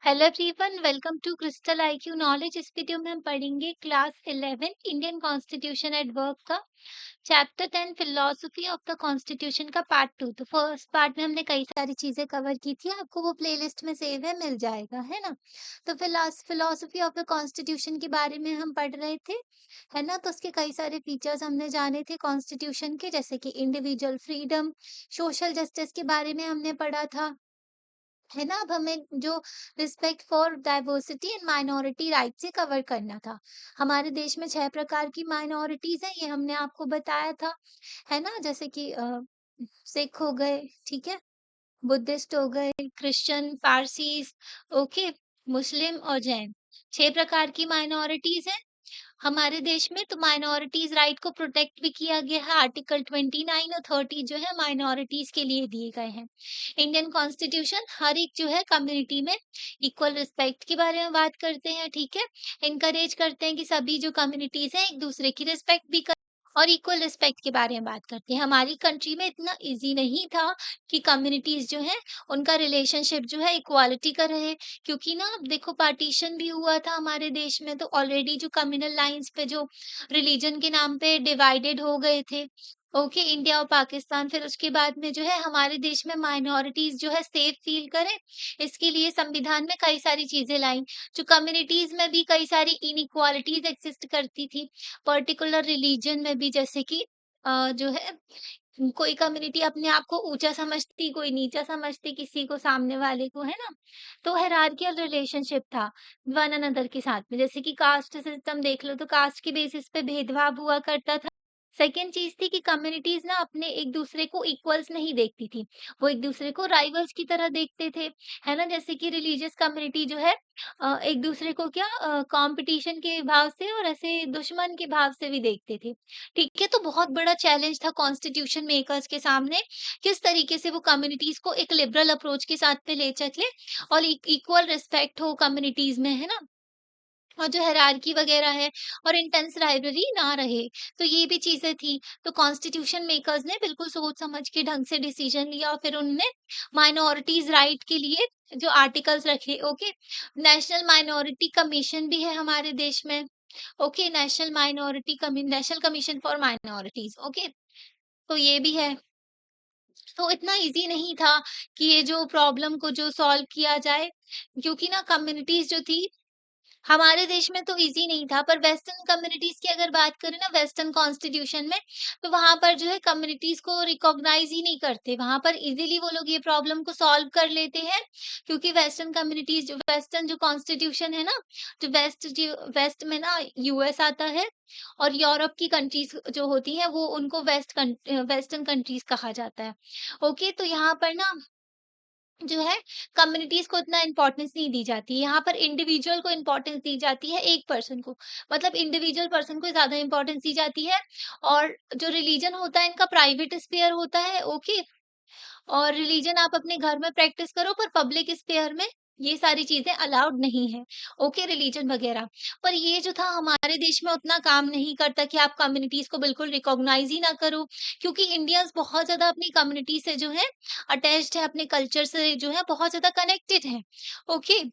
Hello everyone, welcome to crystal IQ knowledge. इस वीडियो में हम पढ़ेंगे class 11 Indian constitution at work का chapter 10 philosophy of the constitution का पार्ट 2। तो फर्स्ट पार्ट में हमने कई सारी चीजें कवर की थी, आपको वो प्लेलिस्ट में सेव है, मिल जाएगा, है ना। तो फिलोसफी ऑफ द कॉन्स्टिट्यूशन के बारे में हम पढ़ रहे थे, है ना। तो उसके कई सारे फीचर्स हमने जाने थे कॉन्स्टिट्यूशन के, जैसे कि इंडिविजुअल फ्रीडम, सोशल जस्टिस के बारे में हमने पढ़ा था, है ना। अब हमें जो respect for diversity and minority right से कवर करना था। हमारे देश में 6 प्रकार की माइनॉरिटीज हैं, ये हमने आपको बताया था, है ना। जैसे कि सिख हो गए, ठीक है, बुद्धिस्ट हो गए, क्रिश्चियन, पारसीज, ओके, मुस्लिम और जैन। 6 प्रकार की माइनॉरिटीज हैं हमारे देश में। तो माइनॉरिटीज राइट को प्रोटेक्ट भी किया गया है, आर्टिकल 29 और 30 जो है माइनॉरिटीज के लिए दिए गए हैं। इंडियन कॉन्स्टिट्यूशन हर एक जो है कम्युनिटी में इक्वल रिस्पेक्ट के बारे में बात करते हैं, ठीक है। इनकरेज करते हैं कि सभी जो कम्युनिटीज हैं एक दूसरे की रिस्पेक्ट भी कर और इक्वल रिस्पेक्ट के बारे में बात करते हैं। हमारी कंट्री में इतना इजी नहीं था कि कम्युनिटीज जो है उनका रिलेशनशिप जो है इक्वालिटी का रहे, क्योंकि ना अब देखो पार्टीशन भी हुआ था हमारे देश में, तो ऑलरेडी जो कम्युनल लाइंस पे जो रिलीजन के नाम पे डिवाइडेड हो गए थे, ओके, इंडिया और पाकिस्तान। फिर उसके बाद में जो है हमारे देश में माइनॉरिटीज जो है सेफ फील करें, इसके लिए संविधान में कई सारी चीजें लाई। जो कम्युनिटीज में भी कई सारी इनइक्वालिटीज एग्जिस्ट करती थी, पर्टिकुलर रिलीजन में भी, जैसे कि जो है कोई कम्युनिटी अपने आप को ऊंचा समझती, कोई नीचा समझती किसी को, सामने वाले को, है ना। तो हायरार्कियल रिलेशनशिप था वन अनदर के साथ में। जैसे कि कास्ट सिस्टम देख लो, तो कास्ट के बेसिस पे भेदभाव हुआ करता था। सेकेंड चीज थी कि कम्युनिटीज ना अपने एक दूसरे को इक्वल्स नहीं देखती थी, वो एक दूसरे को राइवल्स की तरह देखते थे, है ना। जैसे कि रिलीजियस कम्युनिटी जो है एक दूसरे को क्या कंपटीशन के भाव से और ऐसे दुश्मन के भाव से भी देखते थे, ठीक है। तो बहुत बड़ा चैलेंज था कॉन्स्टिट्यूशन मेकर्स के सामने, किस तरीके से वो कम्युनिटीज को एक लिबरल अप्रोच के साथ में ले चले और इक्वल रिस्पेक्ट हो कम्युनिटीज में, है ना। और जो हायरार्की वगैरह है और इंटेंस राइवलरी ना रहे, तो ये भी चीजें थी। तो कॉन्स्टिट्यूशन मेकर्स ने बिल्कुल सोच समझ के ढंग से डिसीजन लिया और फिर उनने माइनॉरिटीज राइट के लिए जो आर्टिकल्स रखे, ओके। नेशनल माइनॉरिटी कमीशन भी है हमारे देश में, okay, national commission for minorities, okay. तो ये भी है। तो इतना इजी नहीं था कि ये जो प्रॉब्लम को जो सॉल्व किया जाए, क्योंकि ना कम्युनिटीज जो थी हमारे देश में तो इजी नहीं था। पर वेस्टर्न कम्युनिटीज की अगर बात करें ना, वेस्टर्न कॉन्स्टिट्यूशन में, तो वहां पर जो है कम्युनिटीज को रिकॉग्नाइज ही नहीं करते, वहां पर इजीली वो लोग ये प्रॉब्लम को सॉल्व कर लेते हैं, क्योंकि वेस्टर्न कम्युनिटीज जो वेस्टर्न जो कॉन्स्टिट्यूशन है ना, जो वेस्ट में ना यूएस आता है, और यूरोप की कंट्रीज जो होती हैं वो उनको वेस्टर्न कंट्रीज कहा जाता है, ओके। तो यहाँ पर ना जो है कम्युनिटीज को इतना इम्पोर्टेंस नहीं दी जाती, यहाँ पर इंडिविजुअल को इम्पोर्टेंस दी जाती है, एक पर्सन को, मतलब इंडिविजुअल पर्सन को ज्यादा इम्पोर्टेंस दी जाती है। और जो रिलीजन होता है इनका प्राइवेट स्पेयर होता है, ओके। और रिलीजन आप अपने घर में प्रैक्टिस करो, पर पब्लिक स्पेयर में ये सारी चीजें अलाउड नहीं है, ओके, रिलीजन वगैरह। पर ये जो था हमारे देश में उतना काम नहीं करता कि आप कम्युनिटीज को बिल्कुल रिकॉग्नाइज ही ना करो, क्योंकि इंडियंस बहुत ज्यादा अपनी कम्युनिटी से जो है अटैच्ड है, अपने कल्चर से जो है बहुत ज्यादा कनेक्टेड है, ओके।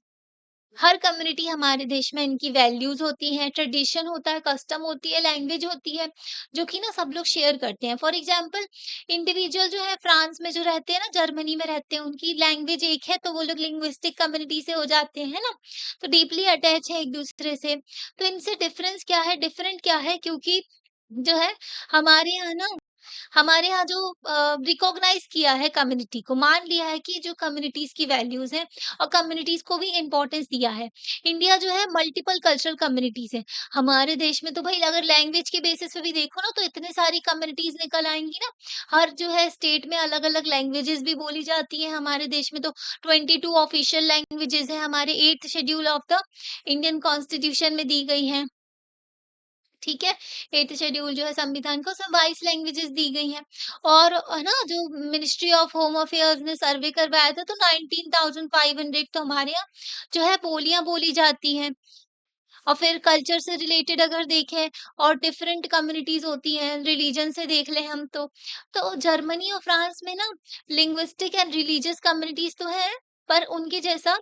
हर कम्युनिटी हमारे देश में इनकी वैल्यूज होती हैं, ट्रेडिशन होता है, कस्टम होती है, लैंग्वेज होती है, जो कि ना सब लोग शेयर करते हैं। फॉर एग्जाम्पल, इंडिविजुअल जो है फ्रांस में जो रहते हैं ना, जर्मनी में रहते हैं, उनकी लैंग्वेज एक है, तो वो लोग लिंग्विस्टिक कम्युनिटी से हो जाते हैं, है ना। तो डीपली अटैच है एक दूसरे से। तो इनसे डिफरेंस क्या है, डिफरेंट क्या है, क्योंकि जो है हमारे यहाँ ना, हमारे यहाँ जो रिकॉग्नाइज किया है कम्युनिटी को, मान लिया है कि जो कम्युनिटीज की वैल्यूज हैं और कम्युनिटीज को भी इम्पोर्टेंस दिया है। इंडिया जो है मल्टीपल कल्चरल कम्युनिटीज है। हमारे देश में तो भाई अगर लैंग्वेज के बेसिस पे भी देखो ना, तो इतने सारी कम्युनिटीज निकल आएंगी ना। हर जो है स्टेट में अलग अलग लैंग्वेजेस भी बोली जाती है। हमारे देश में तो 22 ऑफिशियल लैंग्वेजेस है, हमारे 8th schedule of the Indian constitution में दी गई हैं, ठीक है। 8th शेड्यूल जो है संविधान का, उसमें 22 लैंग्वेजेस दी गई हैं। और है ना, जो मिनिस्ट्री ऑफ होम अफेयर्स ने सर्वे करवाया था, तो 19,500 तो हमारे यहाँ जो है बोलियां बोली जाती हैं। और फिर कल्चर से रिलेटेड अगर देखें, और डिफरेंट कम्युनिटीज होती हैं, रिलीजन से देख लें हम तो जर्मनी और फ्रांस में ना लिंग्विस्टिक एंड रिलीजियस कम्युनिटीज तो है, पर उनके जैसा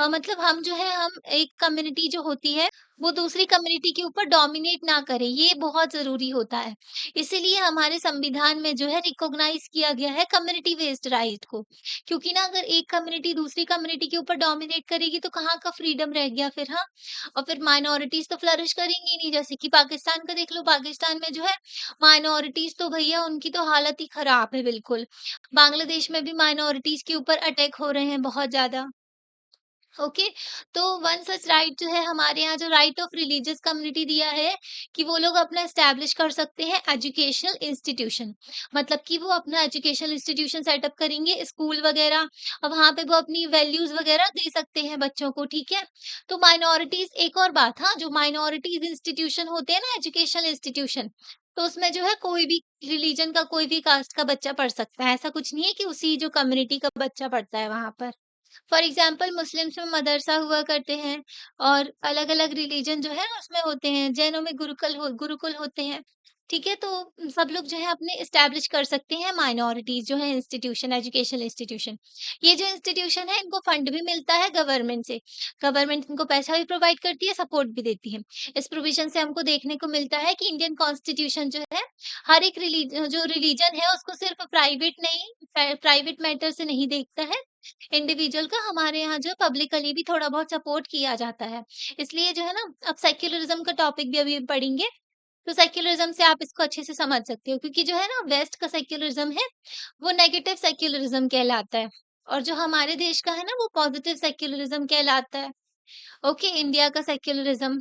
मतलब हम जो है हम एक कम्युनिटी जो होती है, वो दूसरी कम्युनिटी के ऊपर डोमिनेट ना करे, ये बहुत ज़रूरी होता है। इसीलिए हमारे संविधान में जो है रिकॉग्नाइज़ किया गया है कम्युनिटी बेस्ड राइट को। क्योंकि ना अगर एक कम्युनिटी दूसरी कम्युनिटी के ऊपर डोमिनेट करेगी तो कहाँ का फ्रीडम रह गया फिर, हाँ? और फिर माइनॉरिटीज़ तो फ्लरिश करेंगी ही नहीं, जैसे कि पाकिस्तान का देख लो, पाकिस्तान में जो है माइनॉरिटीज़ तो भैया उनकी तो हालत ही खराब है बिल्कुल। बांग्लादेश में भी माइनॉरिटीज़ के ऊपर अटैक हो रहे हैं बहुत ज़्यादा। ओके, तो वन सच राइट जो है हमारे यहाँ जो राइट ऑफ रिलीजियस कम्युनिटी दिया है कि वो लोग अपना एस्टैब्लिश कर सकते हैं एजुकेशनल इंस्टीट्यूशन। मतलब कि वो अपना एजुकेशनल इंस्टीट्यूशन सेटअप करेंगे, स्कूल वगैरह, अब वहाँ पे वो अपनी वैल्यूज वगैरह दे सकते हैं बच्चों को, ठीक है। तो माइनॉरिटीज, एक और बात, हाँ, जो माइनॉरिटीज इंस्टीट्यूशन होते हैं ना, एजुकेशनल इंस्टीट्यूशन, तो उसमें जो है कोई भी रिलीजन का, कोई भी कास्ट का बच्चा पढ़ सकता है। ऐसा कुछ नहीं है कि उसी जो कम्युनिटी का बच्चा पढ़ता है वहां पर। फॉर एग्जाम्पल मुस्लिम्स में मदरसा हुआ करते हैं, और अलग-अलग रिलीजन जो है उसमें होते हैं, जैनों में गुरुकुल होते हैं। ठीक है? तो सब लोग जो है अपने एस्टैब्लिश कर सकते हैं माइनॉरिटीज़ जो है इंस्टीट्यूशन, एजुकेशनल इंस्टीट्यूशन। ये जो इंस्टीट्यूशन है इनको फंड भी मिलता है गवर्नमेंट से। गवर्नमेंट इनको पैसा भी प्रोवाइड करती है, सपोर्ट भी देती है। इस प्रोविज़न से हमको देखने को मिलता है कि इंडियन कॉन्स्टिट्यूशन जो है हर एक जो रिलीजन है उसको सिर्फ प्राइवेट मैटर से नहीं देखता है, इंडिविजुअल का। हमारे यहाँ जो पब्लिकली भी थोड़ा बहुत सपोर्ट किया जाता है। इसलिए जो है ना, अब सेक्युलरिज़्म का टॉपिक भी अभी हम पढ़ेंगे, तो सेक्युलरिज़्म से आप इसको अच्छे से समझ सकते हो, क्योंकि जो है ना वेस्ट का सेक्युलरिज़्म है, वो नेगेटिव सेक्युलरिज़्म कहलाता है, और जो हमारे देश का है ना वो पॉजिटिव सेक्युलरिज़्म कहलाता है। ओके, इंडिया का सेक्युलरिज़्म,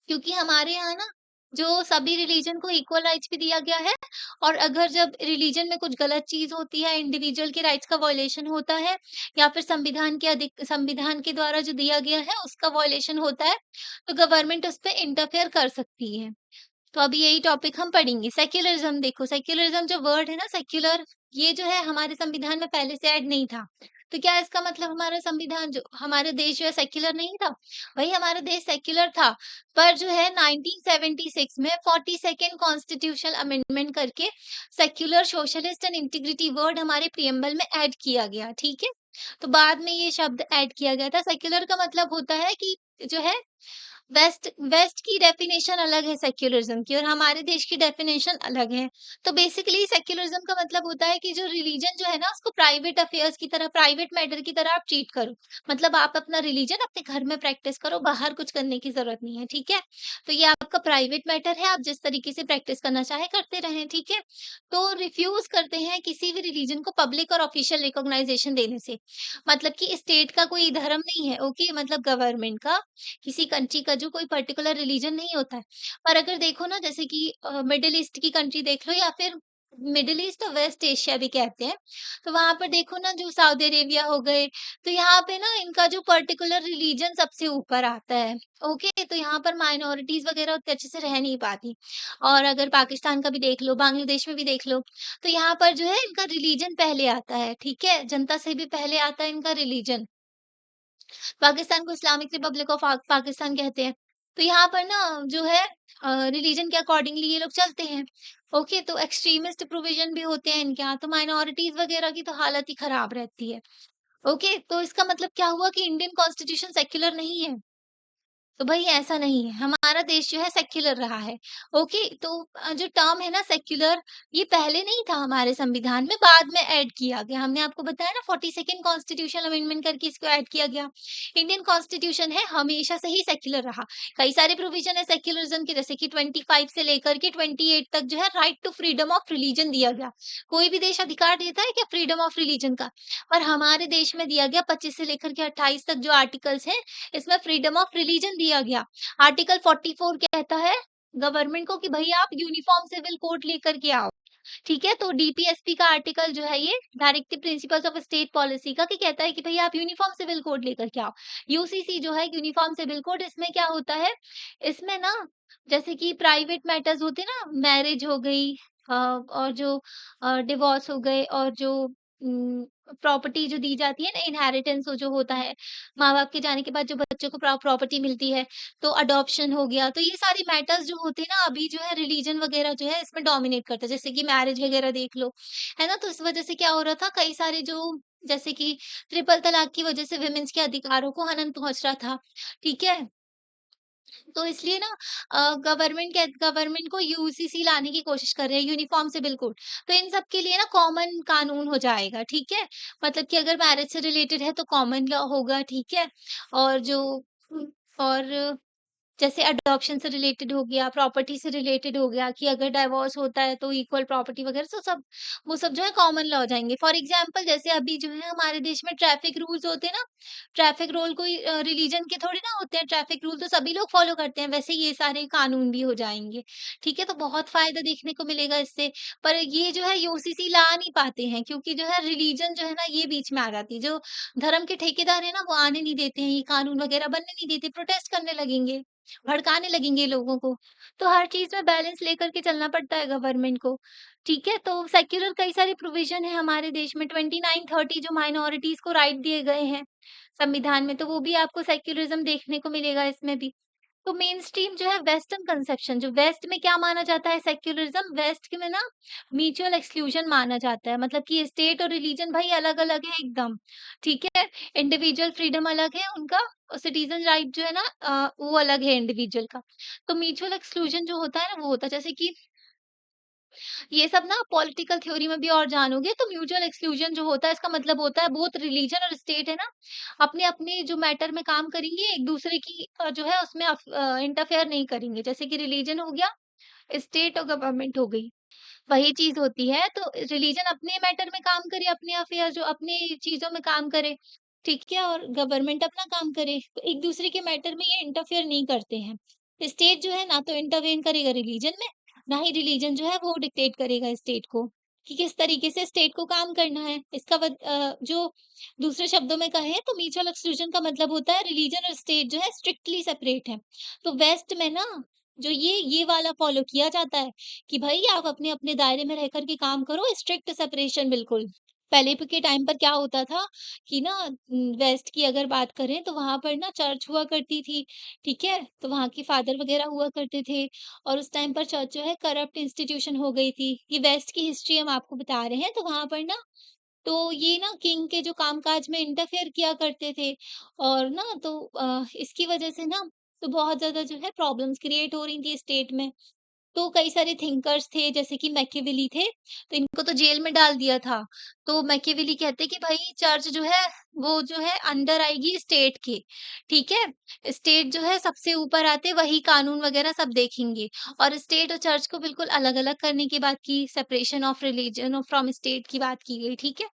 क्योंकि हमारे यहाँ ना जो सभी रिलीजन को इक्वल राइट्स भी दिया गया है, और अगर जब रिलीजन में कुछ गलत चीज होती है, इंडिविजुअल के राइट्स का वॉयलेशन होता है, या फिर संविधान के द्वारा जो दिया गया है उसका वॉयलेशन होता है, तो गवर्नमेंट उस पर इंटरफेयर कर सकती है। तो अभी यही टॉपिक हम पढ़ेंगे। सेक्युलरिज्म, देखो सेक्युलरिज्म जो वर्ड है ना, सेक्युलर, ये जो है हमारे संविधान में पहले से ऐड नहीं था। तो क्या इसका मतलब हमारा संविधान, जो हमारे देश जो है सेक्युलर नहीं था? वही हमारा देश सेक्युलर था, पर जो है 1976 में 42nd कॉन्स्टिट्यूशनल अमेंडमेंट करके secular, socialist and integrity word हमारे प्रियम्बल में ऐड किया गया, ठीक है? तो बाद में ये शब्द ऐड किया गया था। सेक्युलर का मतलब होता है कि जो है वेस्ट वेस्ट की डेफिनेशन अलग है सेक्युलरिज्म की, और हमारे देश की डेफिनेशन अलग है। तो बेसिकली सेक्युलरिज्म का मतलब होता है कि जो रिलीजन जो है ना उसको प्राइवेट अफेयर्स की तरह, प्राइवेट मैटर की तरह आप ट्रीट करो। मतलब आप अपना रिलीजन अपने घर में प्रैक्टिस करो, बाहर कुछ करने की जरूरत नहीं है, ठीक है? तो ये आपका प्राइवेट मैटर है, आप जिस तरीके से प्रैक्टिस करना चाहे करते रहें, ठीक है? तो रिफ्यूज करते हैं किसी भी रिलीजन को पब्लिक और ऑफिशियल रिकॉग्नाइजेशन देने से। मतलब कि स्टेट का कोई धर्म नहीं है, ओके, मतलब गवर्नमेंट का किसी कंट्री का जो कोई पर्टिकुलर रिलीजन नहीं होता है। पर अगर देखो ना, जैसे कि मिडल ईस्ट की कंट्री देख लो, या फिर मिडल ईस्ट और वेस्ट एशिया भी कहते हैं, तो वहां पर देखो ना, जो सऊदी अरेबिया हो गए, तो यहाँ पे ना इनका जो पर्टिकुलर रिलीजन सबसे ऊपर आता है। ओके, तो यहाँ पर माइनॉरिटीज वगैरह उतने अच्छे से रह नहीं पाती। और अगर पाकिस्तान का भी देख लो, बांग्लादेश में भी देख लो, तो यहाँ पर जो है इनका रिलीजन पहले आता है, ठीक है, जनता से भी पहले आता है इनका रिलीजन। पाकिस्तान को इस्लामिक रिपब्लिक ऑफ पाकिस्तान कहते हैं। तो यहाँ पर ना जो है रिलीजन के अकॉर्डिंगली ये लोग चलते हैं। ओके, तो एक्सट्रीमिस्ट प्रोविजन भी होते हैं इनके यहाँ, तो माइनॉरिटीज वगैरह की तो हालत ही खराब रहती है। ओके, तो इसका मतलब क्या हुआ कि इंडियन कॉन्स्टिट्यूशन सेक्युलर नहीं है? तो भई ऐसा नहीं है, हमारा देश जो है सेक्युलर रहा है। ओके, तो जो टर्म है ना सेक्युलर, ये पहले नहीं था हमारे संविधान में, बाद में ऐड किया गया। हमने आपको बताया ना 42nd कॉन्स्टिट्यूशनल अमेंडमेंट करके इसको ऐड किया गया। इंडियन कॉन्स्टिट्यूशन है हमेशा से ही सेक्युलर रहा। कई सारे प्रोविजन है सेक्युलरिज्म के, जैसे कि 25 से लेकर के 28 तक जो है right to freedom of religion दिया गया। कोई भी देश अधिकार देता है क्या फ्रीडम ऑफ रिलीजन का? और हमारे देश में दिया गया 25 से लेकर के 28 तक जो आर्टिकल्स हैं, इसमें फ्रीडम ऑफ रिलीजन दिया गया। आर्टिकल 44 कहता है गवर्नमेंट को कि भई आप यूनिफॉर्म सिविल कोड लेकर के आओ। ठीक है? तो डीपीएसपी का आर्टिकल जो है ये directive principles of state policy का, कि कहता है कि भई आप यूनिफॉर्म सिविल कोड लेकर के आओ। यूसीसी जो है यूनिफॉर्म सिविल कोड, इसमें क्या होता है, इसमें ना जैसे कि प्राइवेट मैटर्स होते हैं ना, मैरिज हो गई, और जो डिवोर्स हो गए, और जो प्रॉपर्टी जो दी जाती है ना, इनहेरिटेंस जो होता है, माँ-बाप के जाने के बाद जो बच्चों को प्रॉपर्टी मिलती है, तो अडॉप्शन हो गया, तो ये सारे मैटर्स जो होते हैं ना, अभी जो है रिलीजन वगैरह जो है इसमें डोमिनेट करता है, जैसे कि मैरिज वगैरह देख लो, है ना? तो इस वजह से क्या हो रहा था, कई सारे जो जैसे कि ट्रिपल तलाक की वजह से वुमेन्स के अधिकारों को हनन पहुँच रहा था, ठीक है? तो इसलिए ना गवर्नमेंट को यूसीसी लाने की कोशिश कर रहे हैं, यूनिफॉर्म सिविल कोड। तो इन सब के लिए ना कॉमन कानून हो जाएगा, ठीक है? मतलब कि अगर मैरिज से रिलेटेड है तो कॉमन लॉ होगा, ठीक है? और जो और जैसे अडॉप्शन से रिलेटेड हो गया, प्रॉपर्टी से रिलेटेड हो गया कि अगर डाइवोर्स होता है तो इक्वल प्रॉपर्टी वगैरह तो सब वो सब जो है कॉमन लॉ हो जाएँगे। फॉर एग्ज़ाम्पल जैसे अभी जो है हमारे देश में ट्रैफिक रूल्स होते हैं ना, ट्रैफिक रूल कोई रिलीजन के थोड़ी ना होते हैं, ट्रैफिक रूल तो सभी लोग फॉलो करते हैं, वैसे ये सारे कानून भी हो जाएँगे। ठीक है? तो बहुत फ़ायदा देखने को मिलेगा इससे। पर ये जो है यूसीसी ला नहीं पाते हैं क्योंकि जो है रिलीजन जो है ना ये बीच में आ जाती है। जो धर्म के ठेकेदार हैं ना वो आने नहीं देते हैं, ये कानून वगैरह बनने नहीं देते, प्रोटेस्ट करने लगेंगे। भड़काने लगेंगे लोगों को। तो हर चीज़ में बैलेंस लेकर के चलना पड़ता है गवर्नमेंट को, ठीक है? तो सेक्युलर कई सारे प्रोविज़न हैं हमारे देश में 29, 30 जो माइनॉरिटीज़ को राइट दिए गए हैं संविधान में, तो वो भी आपको सेक्युलरिज़्म देखने को मिलेगा इसमें भी। तो मेनस्ट्रीम जो है वेस्टर्न कंसेप्शन जो वेस्ट में क्या माना जाता है सेक्युलरिज़्म वेस्ट के में ना म्यूचुअल एक्सक्लूजन माना जाता है। मतलब कि स्टेट और रिलीजन भाई अलग-अलग है एकदम, ठीक है? इंडिविजुअल फ्रीडम अलग है उनका और सिटीज़न राइट जो है ना वो अलग है इंडिविजुअल का। तो म्यूचुअल एक्सक्लूजन जो होता है ना वो होता है जैसे कि ये सब ना पॉलिटिकल थ्योरी में भी और जानोगे तो म्यूचुअल एक्सक्लूजन जो होता है इसका मतलब होता है बोथ रिलीजन और स्टेट है ना अपने-अपने जो मैटर में काम करेंगे एक दूसरे की जो है उसमें इंटरफेयर नहीं करेंगे। जैसे कि रिलीजन हो गया, स्टेट और गवर्नमेंट हो गई। वही चीज़ होती है, तो रिलीजन अपने मैटर में काम करे, अपने अफेयर जो अपनी चीज़ों में काम करे, ठीक है? और गवर्नमेंट अपना काम करे, तो एक-दूसरे के मैटर में ये इंटरफेयर नहीं करते हैं। स्टेट जो है ना तो इंटरवेन करेगा रिलीजन में, ना ही रिलीजन जो है वो डिक्टेट करेगा स्टेट को, कि किस तरीके से स्टेट को काम करना है। जो दूसरे शब्दों में कहें तो म्यूचुअल एक्सक्लूजन का मतलब होता है रिलीजन और स्टेट जो है स्ट्रिक्टली सेपरेट है। तो वेस्ट में ना जो ये वाला फॉलो किया जाता है कि भई आप अपने-अपने दायरे में रह कर के काम करो, स्ट्रिक्ट सेपरेशन बिल्कुल। पहले के टाइम पर क्या होता था कि ना वेस्ट की अगर बात करें तो वहाँ पर ना चर्च हुआ करती थी, ठीक है? तो वहाँ के फादर वगैरह हुआ करते थे और उस टाइम पर चर्च जो है करप्ट इंस्टीट्यूशन हो गई थी। ये वेस्ट की हिस्ट्री हम आपको बता रहे हैं, तो वहाँ पर ना तो ये ना किंग के जो कामकाज में इंटरफेयर किया करते थे और ना तो इसकी वजह से ना तो बहुत ज़्यादा जो है प्रॉब्लम्स क्रिएट हो रही थी स्टेट में। तो कई सारे थिंकर्स थे जैसे कि मैकियावेली थे, तो इनको तो जेल में डाल दिया था। तो मैकियावेली कहते कि भई चर्च जो है वो जो है अंडर आएगी स्टेट के, ठीक है? स्टेट जो है सबसे ऊपर आते वही कानून वगैरह सब देखेंगे और स्टेट और चर्च को बिल्कुल अलग-अलग करने की बात की, सेपरेशन ऑफ रिलिजन और फ्रॉम स्टेट की बात की गई, ठीक है?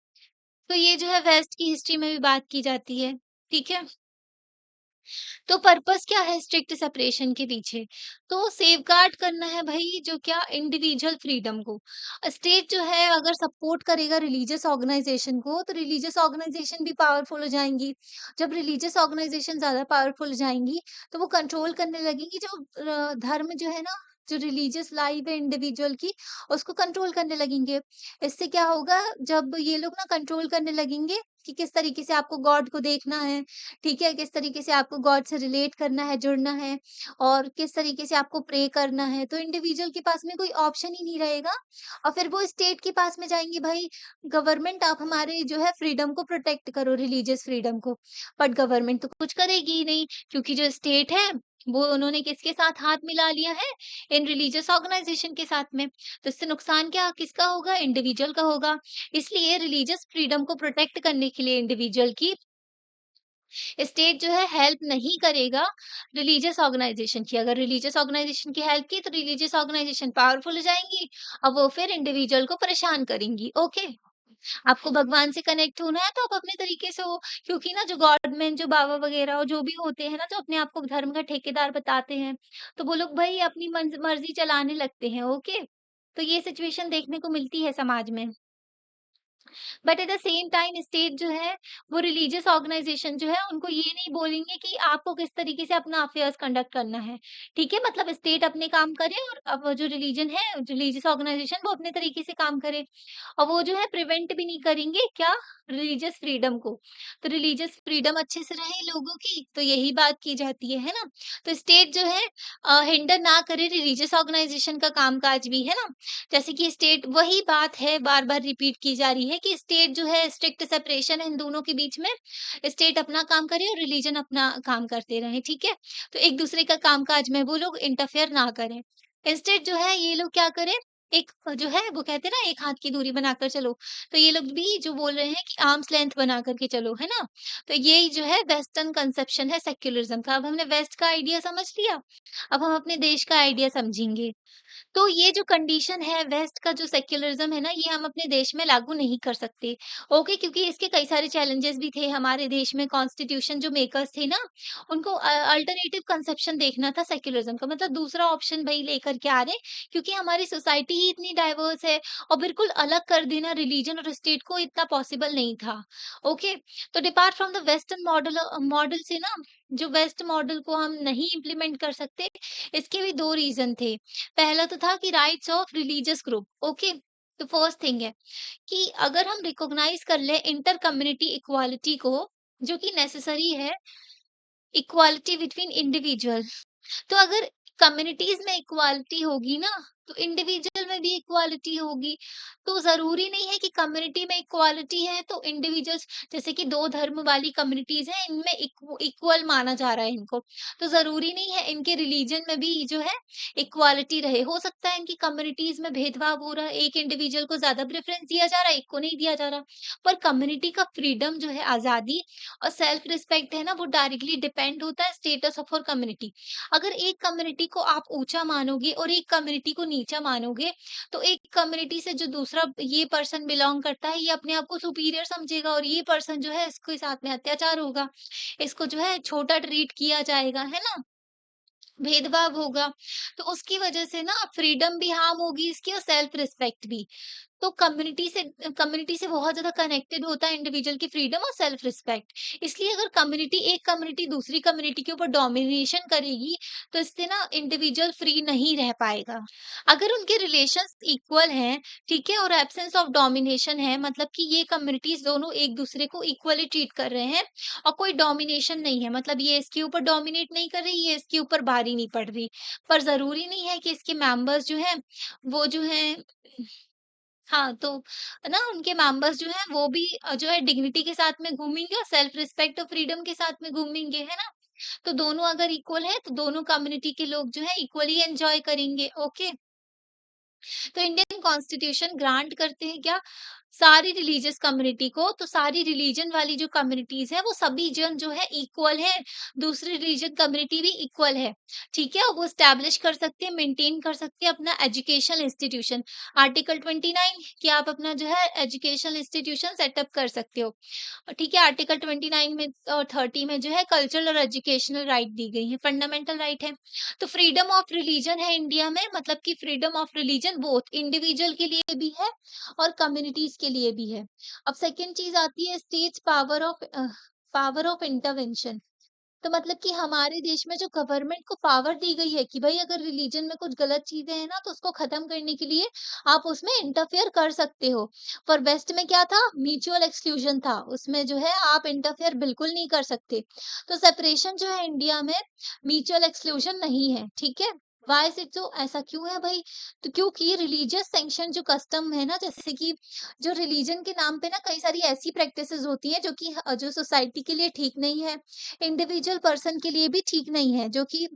तो ये जो है वेस्ट की हिस्ट्री में भी बात की जाती है, ठीक है? तो पर्पस क्या है स्ट्रिक्ट सेपरेशन के पीछे? तो सेफगार्ड करना है भई जो क्या इंडिविजुअल फ्रीडम को। स्टेट जो है अगर सपोर्ट करेगा रिलीजियस ऑर्गनाइज़ेशन को, तो रिलीजियस ऑर्गनाइज़ेशन भी पावरफुल हो जाएँगी। जब रिलीजियस ऑर्गनाइज़ेशन ज़्यादा पावरफुल हो जाएँगी, तो वो कंट्रोल करने लगेंगी जो धर्म जो है ना, जो रिलीजियस लाइफ है इंडिविजुअल की, उसको कंट्रोल करने लगेंगे। इससे क्या होगा जब ये लोग ना कंट्रोल करने लगेंगे कि किस तरीके से आपको गॉड को देखना है, ठीक है? किस तरीके से आपको गॉड से रिलेट करना है, जुड़ना है और किस तरीके से आपको प्रे करना है, तो इंडिविजुअल के पास में कोई ऑप्शन ही नहीं रहेगा और फिर वो स्टेट के पास में जाएँगे भाई गवर्नमेंट आप हमारे जो है फ्रीडम को प्रोटेक्ट करो, रिलीजियस फ्रीडम को। बट गवर्नमेंट तो कुछ करेगी ही नहीं क्योंकि जो स्टेट है, वो उन्होंने किसके साथ हाथ मिला लिया है? इन रिलीजियस ऑर्गनाइज़ेशन के साथ में। तो इससे नुकसान क्या किसका होगा? इंडिविजुअल का होगा। इसलिए रिलीजियस फ्रीडम को प्रोटेक्ट करने के लिए इंडिविजुअल की स्टेट जो है हेल्प नहीं करेगा रिलीजियस ऑर्गेनाइजेशन की। अगर रिलीजियस ऑर्गेनाइजेशन की हेल्प की तो रिलीजियस ऑर्गेनाइजेशन पावरफुल हो जाएँगी और वो फिर इंडिविजुअल को परेशान करेंगी। ओके? आपको भगवान से कनेक्ट होना है तो आप अपने तरीके से हो क्योंकि ना जो गॉडमैन जो बाबा वगैरह और जो भी होते हैं ना जो अपने आप को धर्म का ठेकेदार बताते हैं, तो वो लोग भई अपनी मर्ज़ी चलाने लगते हैं। ओके? तो ये सिचुएशन देखने को मिलती है समाज में। But at the same time state जो है वो रिलीजियस ऑर्गेनाइजेशन जो है उनको ये नहीं बोलेंगे कि आपको किस तरीके से अपना अफेयर्स कंडक्ट करना है ठीक है मतलब स्टेट अपने काम करे और अब जो रिलीजन है रिलीजियस ऑर्गेनाइजेशन वो अपने तरीके से काम करे और वो जो है प्रिवेंट भी नहीं करेंगे क्या रिलीजियस फ्रीडम को तो रिलीजियस फ्रीडम अच्छे से रहे लोगों की तो यही बात की जाती है ना तो स्टेट जो है हिंडर ना करे रिलीजियस ऑर्गेनाइजेशन का कामकाज भी है ना जैसे कि स्टेट वही बात है बार-बार रिपीट की जा रही है कि स्टेट जो है स्ट्रिक्ट सेपरेशन है इन दोनों के बीच में, स्टेट अपना काम करे और रिलीजन अपना काम करते रहें, ठीक है? तो एक-दूसरे का काम-काज में वो लोग इंटरफेयर ना करें। इंस्टेड जो है ये लोग क्या करें, एक जो है वो कहते हैं ना एक हाथ की दूरी बनाकर चलो, तो ये लोग भी जो बोल रहे हैं कि आर्म्स लेंथ बना कर के चलो, है ना? तो यही जो है वेस्टर्न कंसेप्शन है सेक्युलरिज़्म का। अब हमने वेस्ट का आइडिया समझ लिया, अब हम अपने देश का आइडिया समझेंगे। तो ये जो कंडीशन है वेस्ट का जो सेक्युलरिज़्म है ना, ये हम अपने देश में लागू नहीं कर सकते। ओके, क्योंकि इसके कई सारे चैलेंजेस भी थे हमारे देश में। कॉन्स्टिट्यूशन जो मेकर्स थे ना, उनको अल्टरनेटिव कंसेप्शन देखना था सेक्युलरिज़्म का, मतलब दूसरा ऑप्शन वही लेकर के आ रहे हैं, क्योंकि हमारी सोसाइटी ही इतनी डाइवर्स है और बिल्कुल अलग कर देना रिलीजन और स्टेट को इतना पॉसिबल नहीं था। ओके, तो depart from the western model से ना, जो वेस्ट मॉडल को हम नहीं इम्प्लीमेंट कर सकते, इसके भी 2 रीज़न थे। पहला तो था कि rights of religious group, okay. तो फर्स्ट थिंग है कि अगर हम रिकॉग्नाइज कर ले इंटर कम्युनिटी इक्वालिटी को, जो कि नेसेसरी है, इक्वालिटी बिटवीन इंडिविजुअल। तो अगर कम्युनिटीज में इक्वालिटी होगी ना, तो इंडिविजुअल में भी इक्वालिटी होगी। तो ज़रूरी नहीं है कि कम्युनिटी में इक्वालिटी है तो इंडिविजुअल्स, जैसे कि 2 धर्म वाली कम्युनिटीज़ हैं, इनमें इक्वल माना जा रहा है इनको। तो ज़रूरी नहीं है इनके रिलीजन में भी जो है इक्वालिटी रहे। हो सकता है इनकी कम्युनिटीज़ में भेदभाव हो रहा है, एक इंडिविजुअल को ज़्यादा प्रेफ़रेंस दिया जा रहा है, एक को नहीं दिया जा रहा। पर कम्युनिटी का फ्रीडम जो है, आज़ादी और सेल्फ रिस्पेक्ट है ना, वो डायरेक्टली डिपेंड होता है स्टेटस ऑफ और कम्युनिटी। अगर एक कम्युनिटी को आप ऊँचा मानोगे और एक कम्युनिटी को नीचा मानोगे, तो एक कम्युनिटी से जो दूसरा ये पर्सन बिलॉन्ग करता है, ये अपने आप को सुपीरियर समझेगा और ये पर्सन जो है इसके साथ में अत्याचार होगा। इसको जो है छोटा ट्रीट किया जाएगा, है ना? भेदभाव होगा। तो उसकी वजह से ना फ्रीडम भी हार्म होगी इसकी और सेल्फ रिस्पेक्ट भी। तो कम्युनिटी से बहुत ज़्यादा कनेक्टेड होता है इंडिविजुअल की फ्रीडम और सेल्फ रिस्पेक्ट। इसलिए अगर एक कम्युनिटी दूसरी कम्युनिटी के ऊपर डोमिनेशन करेगी, तो इससे ना इंडिविजुअल फ्री नहीं रह पाएगा। अगर उनके रिलेशंस इक्वल हैं, ठीक है, और एब्सेंस ऑफ डोमिनेशन है, मतलब कि ये कम्युनिटीज़ दोनों एक-दूसरे को इक्वली ट्रीट कर रहे हैं और कोई डोमिनेशन नहीं है, मतलब ये इसके ऊपर डोमिनेट नहीं कर रही, ये इसके ऊपर भारी नहीं पड़ रही। पर ज़रूरी नहीं है कि इसके मेंबर्स जो हैं, वो जो हैं, हाँ, तो ना उनके मेंबर्स जो हैं वो भी जो है डिग्निटी के साथ में घूमेंगे और सेल्फ रिस्पेक्ट और फ्रीडम के साथ में घूमेंगे, है ना? तो दोनों अगर इक्वल है तो दोनों कम्युनिटी के लोग जो है इक्वली एन्जॉय करेंगे, ओके? तो इंडियन कॉन्स्टिट्यूशन ग्रांट करते हैं क्या? सारी रिलीजियस कम्युनिटी को, तो सारी रिलीजन वाली जो कम्युनिटीज़ हैं, वो सभी जन जो है इक्वल हैं, दूसरी रिलीजन कम्युनिटी भी इक्वल है, ठीक है? वो एस्टैब्लिश कर सकते हैं, मेंटेन कर सकते हैं अपना एजुकेशनल इंस्टीट्यूशन। आर्टिकल 29 कि आप अपना जो है एजुकेशनल इंस्टीट्यूशन सेटअप कर सकते हो। ठीक है, आर्टिकल 29 में और 30 में जो है कल्चरल और एजुकेशनल राइट दी गई है, फंडामेंटल राइट है। तो फ्रीडम ऑफ रिलीजन है इंडिया में, मतलब कि freedom of religion both individual के लिए भी है और कम्युनिटीज के लिए भी है। अब सेकंड चीज आती है स्टेट्स पावर ऑफ इंटरवेंशन। तो मतलब कि हमारे देश में जो गवर्नमेंट को पावर दी गई है कि भाई अगर रिलीजन में कुछ गलत चीजें हैं ना, तो उसको खत्म करने के लिए आप उसमें इंटरफेयर कर सकते हो। पर वेस्ट में क्या था? म्यूचुअल एक्सक्लूजन था, उसमें जो है आप इंटरफेयर बिल्कुल नहीं कर सकते। तो सेपरेशन जो है इंडिया में, म्यूचुअल एक्सक्लूजन नहीं है, ठीक है। Why is it so? ऐसा क्यों है भाई? तो क्योंकि रिलीजियस सैंक्शन जो कस्टम है ना, जैसे कि जो रिलीजन के नाम पे ना कई सारी ऐसी प्रैक्टिसेस होती हैं जो कि जो सोसाइटी के लिए ठीक नहीं है, इंडिविजुअल पर्सन के लिए भी ठीक नहीं है, जो कि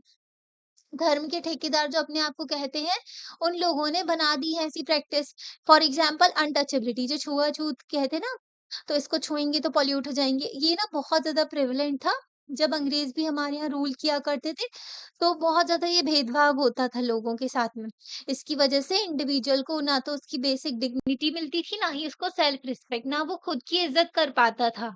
धर्म के ठेकेदार जो अपने आप को कहते हैं, उन लोगों ने बना दी है ऐसी प्रैक्टिस। फॉर एग्जाम्पल अनटचेबिलिटी, जो छुआ-छूत कहते हैं ना, तो इसको छुएँगे तो पॉल्यूट हो जाएँगे। ये ना बहुत ज़्यादा प्रेवलेंट था, जब अंग्रेज़ भी हमारे यहाँ रूल किया करते थे, तो बहुत ज़्यादा ये भेदभाव होता था लोगों के साथ में। इसकी वजह से इंडिविजुअल को ना तो उसकी बेसिक डिग्निटी मिलती थी, ना ही उसको सेल्फ रिस्पेक्ट, ना वो खुद की इज़्ज़त कर पाता था।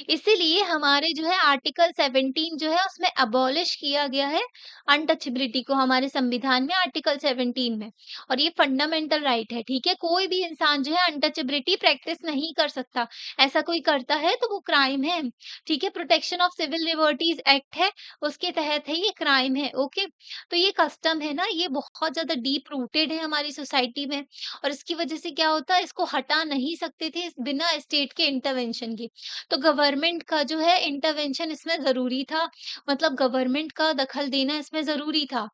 इसीलिए हमारे जो है आर्टिकल 17 जो है उसमें अबॉलिश किया गया है अनटचेबिलिटी को, हमारे संविधान में आर्टिकल 17 में। और ये फंडामेंटल राइट है, ठीक है? कोई भी इंसान जो है अनटचेबिलिटी प्रैक्टिस नहीं कर सकता। ऐसा कोई करता है तो वो क्राइम है, ठीक है? Protection of civil liberties act है, उसके तहत है, ये क्राइम है, ओके? तो ये कस्टम है ना, ये बहुत ज़्यादा डीप रूटेड है हमारी सोसाइटी में और इसकी वजह से क्या होता है, इसको हटा नहीं सकते थे बिना स्टेट के इंटरवेंशन के। तो गवर्नमेंट का जो है इंटरवेंशन इसमें ज़रूरी था, मतलब गवर्नमेंट का दखल देना इसमें ज़रूरी था।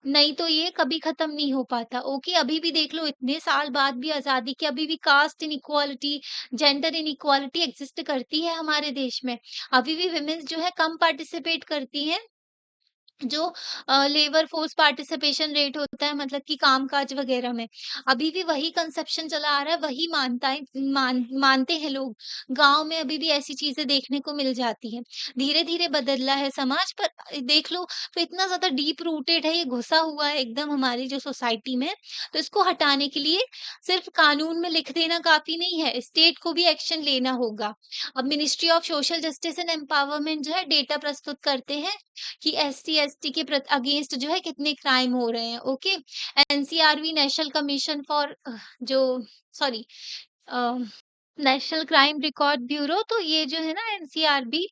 नहीं तो ये कभी खत्म नहीं हो पाता। ओके, अभी भी देख लो इतने साल बाद भी आज़ादी के अभी भी caste inequality, gender inequality exist करती है हमारे देश में। अभी भी वुमेन्स जो है कम पार्टिसिपेट करती हैं। जो लेबर फोर्स पार्टिसिपेशन रेट होता है, मतलब कि काम-काज वगैरह में, अभी भी वही कंसेप्शन चला आ रहा है, वही मानते हैं लोग। गाँव में अभी भी ऐसी चीज़ें देखने को मिल जाती हैं। धीरे-धीरे बदला है समाज, पर देख लो तो इतना ज़्यादा डीप रूटेड है, ये घुसा हुआ है एकदम हमारी जो सोसाइटी में। तो इसको हटाने के लिए सिर्फ कानून में लिख देना काफ़ी नहीं है, स्टेट को भी एक्शन लेना होगा। अब ministry of social justice and empowerment जो है डेटा प्रस्तुत करते हैं कि एससी-एसटी के अगेंस्ट जो है कितने क्राइम हो रहे हैं, okay. NCRB national commission for जो सॉरी अ, नेशनल क्राइम रिकॉर्ड ब्यूरो, तो ये जो है ना एनसीआरबी,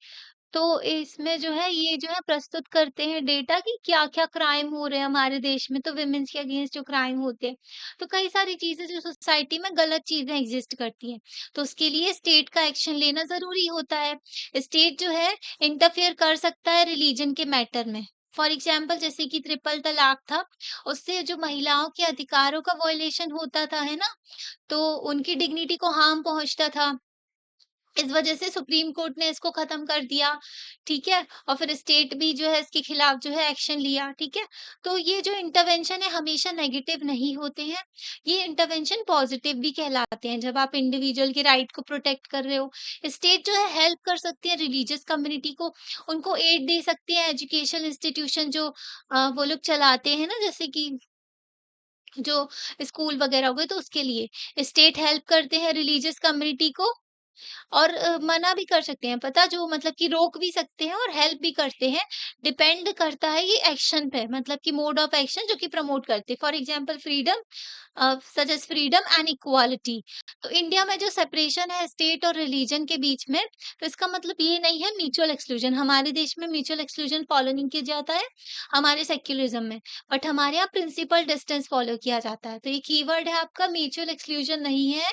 तो इसमें जो है ये जो है प्रस्तुत करते हैं डेटा कि क्या-क्या क्राइम हो रहे हैं हमारे देश में, तो वुमेन्स के अगेंस्ट जो क्राइम होते हैं। तो कई सारी चीज़ें जो सोसाइटी में गलत चीज़ें एग्ज़िस्ट करती हैं, तो उसके लिए स्टेट का एक्शन लेना ज़रूरी होता है। स्टेट जो है इंटरफेयर कर सकता है रिलीजन के मैटर में। फॉर एग्ज़ाम्पल जैसे कि ट्रिपल तलाक था, उससे जो महिलाओं के अधिकारों का वॉयलेशन होता था, है ना? तो उनकी डिग्निटी को हार्म पहुँचता था। इस वजह से सुप्रीम कोर्ट ने इसको खत्म कर दिया, ठीक है? और फिर स्टेट भी जो है इसके खिलाफ जो है एक्शन लिया, ठीक है? तो ये जो इंटरवेंशन है हमेशा नेगेटिव नहीं होते हैं, ये इंटरवेंशन पॉजिटिव भी कहलाते हैं जब आप इंडिविजुअल के राइट को प्रोटेक्ट कर रहे हो। स्टेट जो है हेल्प कर सकती है रिलीजियस कम्युनिटी को, उनको एड दे सकती है, एजुकेशन इंस्टीट्यूशन जो वो लोग चलाते हैं ना, जैसे कि जो स्कूल वगैरह हो गए, तो उसके लिए स्टेट हेल्प करते हैं रिलीजियस कम्युनिटी को। और मना भी कर सकते हैं, पता जो मतलब कि रोक भी सकते हैं और हेल्प भी करते हैं। डिपेंड करता है ये एक्शन पे, मतलब कि मोड ऑफ एक्शन जो कि प्रमोट करते हैं। For example freedom such as freedom and equality. तो इंडिया में जो सेपरेशन है स्टेट और रिलीजन के बीच में, तो इसका मतलब ये नहीं है म्यूचुअल एक्सक्लूजन। हमारे देश में म्यूचुअल एक्सक्लूजन फॉलो नहीं किया जाता है, हमारे सेक्युलरिज्म में। बट हमारे यहाँ प्रिंसिपल डिस्टेंस फॉलो किया जाता है। तो ये कीवर्ड है आपका, म्यूचुअल एक्सक्लूजन नहीं है,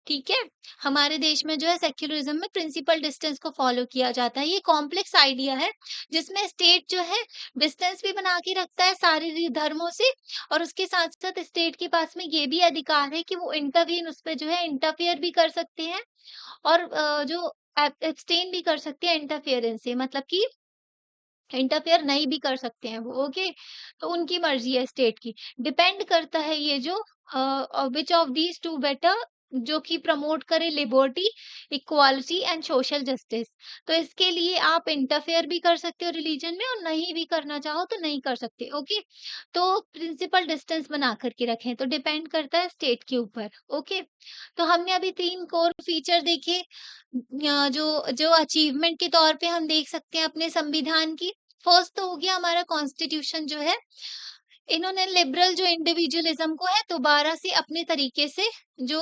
ठीक है? हमारे देश में जो है सेक्युलरिज्म में प्रिंसिपल डिस्टेंस को फॉलो किया जाता है। ये कॉम्प्लेक्स आइडिया है जिसमें स्टेट जो है डिस्टेंस भी बना के रखता है सारे धर्मों से, और उसके साथ-साथ स्टेट के पास में ये भी अधिकार है कि वो इंटरवीन उस पे जो है इंटरफेयर भी कर सकते हैं, और जो एब्सटेन भी कर सकते हैं इंटरफेरेंस से, मतलब कि इंटरफेयर नहीं भी कर सकते हैं वो, ओके। तो उनकी मर्जी है स्टेट की। डिपेंड करता है ये जो which of these two better, जो कि प्रमोट करे liberty, equality and social justice. तो इसके लिए आप इंटरफेयर भी कर सकते हो रिलीजन में, और नहीं भी करना चाहो तो नहीं कर सकते, ओके। तो प्रिंसिपल डिस्टेंस बना करके रखें, तो डिपेंड करता है स्टेट के ऊपर, ओके। तो हमने अभी 3 कोर फीचर देखे, जो अचीवमेंट के तौर पे हम देख सकते हैं अपने संविधान की। फर्स्ट तो हो गया हमारा कॉन्स्टिट्यूशन जो है, इन्होंने लिबरल जो इंडिविजुअलिज्म को है दोबारा से अपने तरीके से जो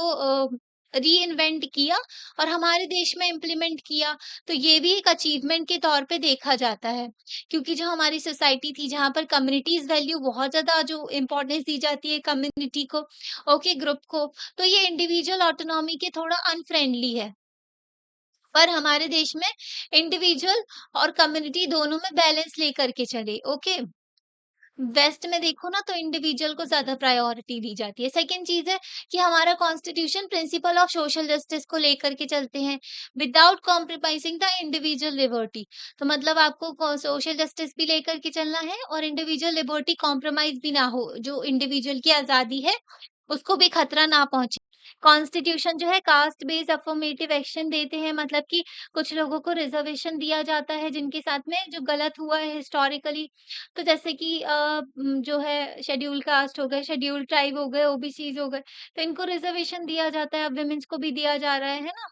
रीइन्वेंट किया और हमारे देश में इम्प्लीमेंट किया। तो ये भी एक अचीवमेंट के तौर पे देखा जाता है, क्योंकि जो हमारी सोसाइटी थी जहाँ पर कम्युनिटीज़ वैल्यू बहुत ज़्यादा जो इम्पोर्टेंस दी जाती है कम्युनिटी को, ओके, ग्रुप को, तो ये इंडिविजुअल ऑटोनॉमी के थोड़ा अनफ्रेंडली है। पर हमारे देश में इंडिविजुअल और कम्युनिटी दोनों में बैलेंस लेकर के चले, ओके। वेस्ट में देखो ना तो इंडिविजुअल को ज़्यादा प्रायोरिटी दी जाती है। सेकंड चीज़ है कि हमारा constitution principle of social justice को लेकर के चलते हैं, without compromising the individual liberty. तो मतलब आपको सोशल जस्टिस भी लेकर के चलना है और इंडिविजुअल लिबर्टी कॉम्प्रोमाइज़ भी ना हो, जो इंडिविजुअल की आज़ादी है, उसको भी खतरा ना पहुँचे। कॉन्स्टिट्यूशन जो है कास्ट बेस्ड अफर्मेटिव एक्शन देते हैं, मतलब कि कुछ लोगों को रिजर्वेशन दिया जाता है जिनके साथ में जो गलत हुआ है हिस्टोरिकली। तो जैसे कि जो है शेड्यूल कास्ट हो गए, शेड्यूल ट्राइब हो गए, ओबीसीज हो गए, तो इनको रिजर्वेशन दिया जाता है, अब वुमेन्स को भी दिया जा रहा है ना?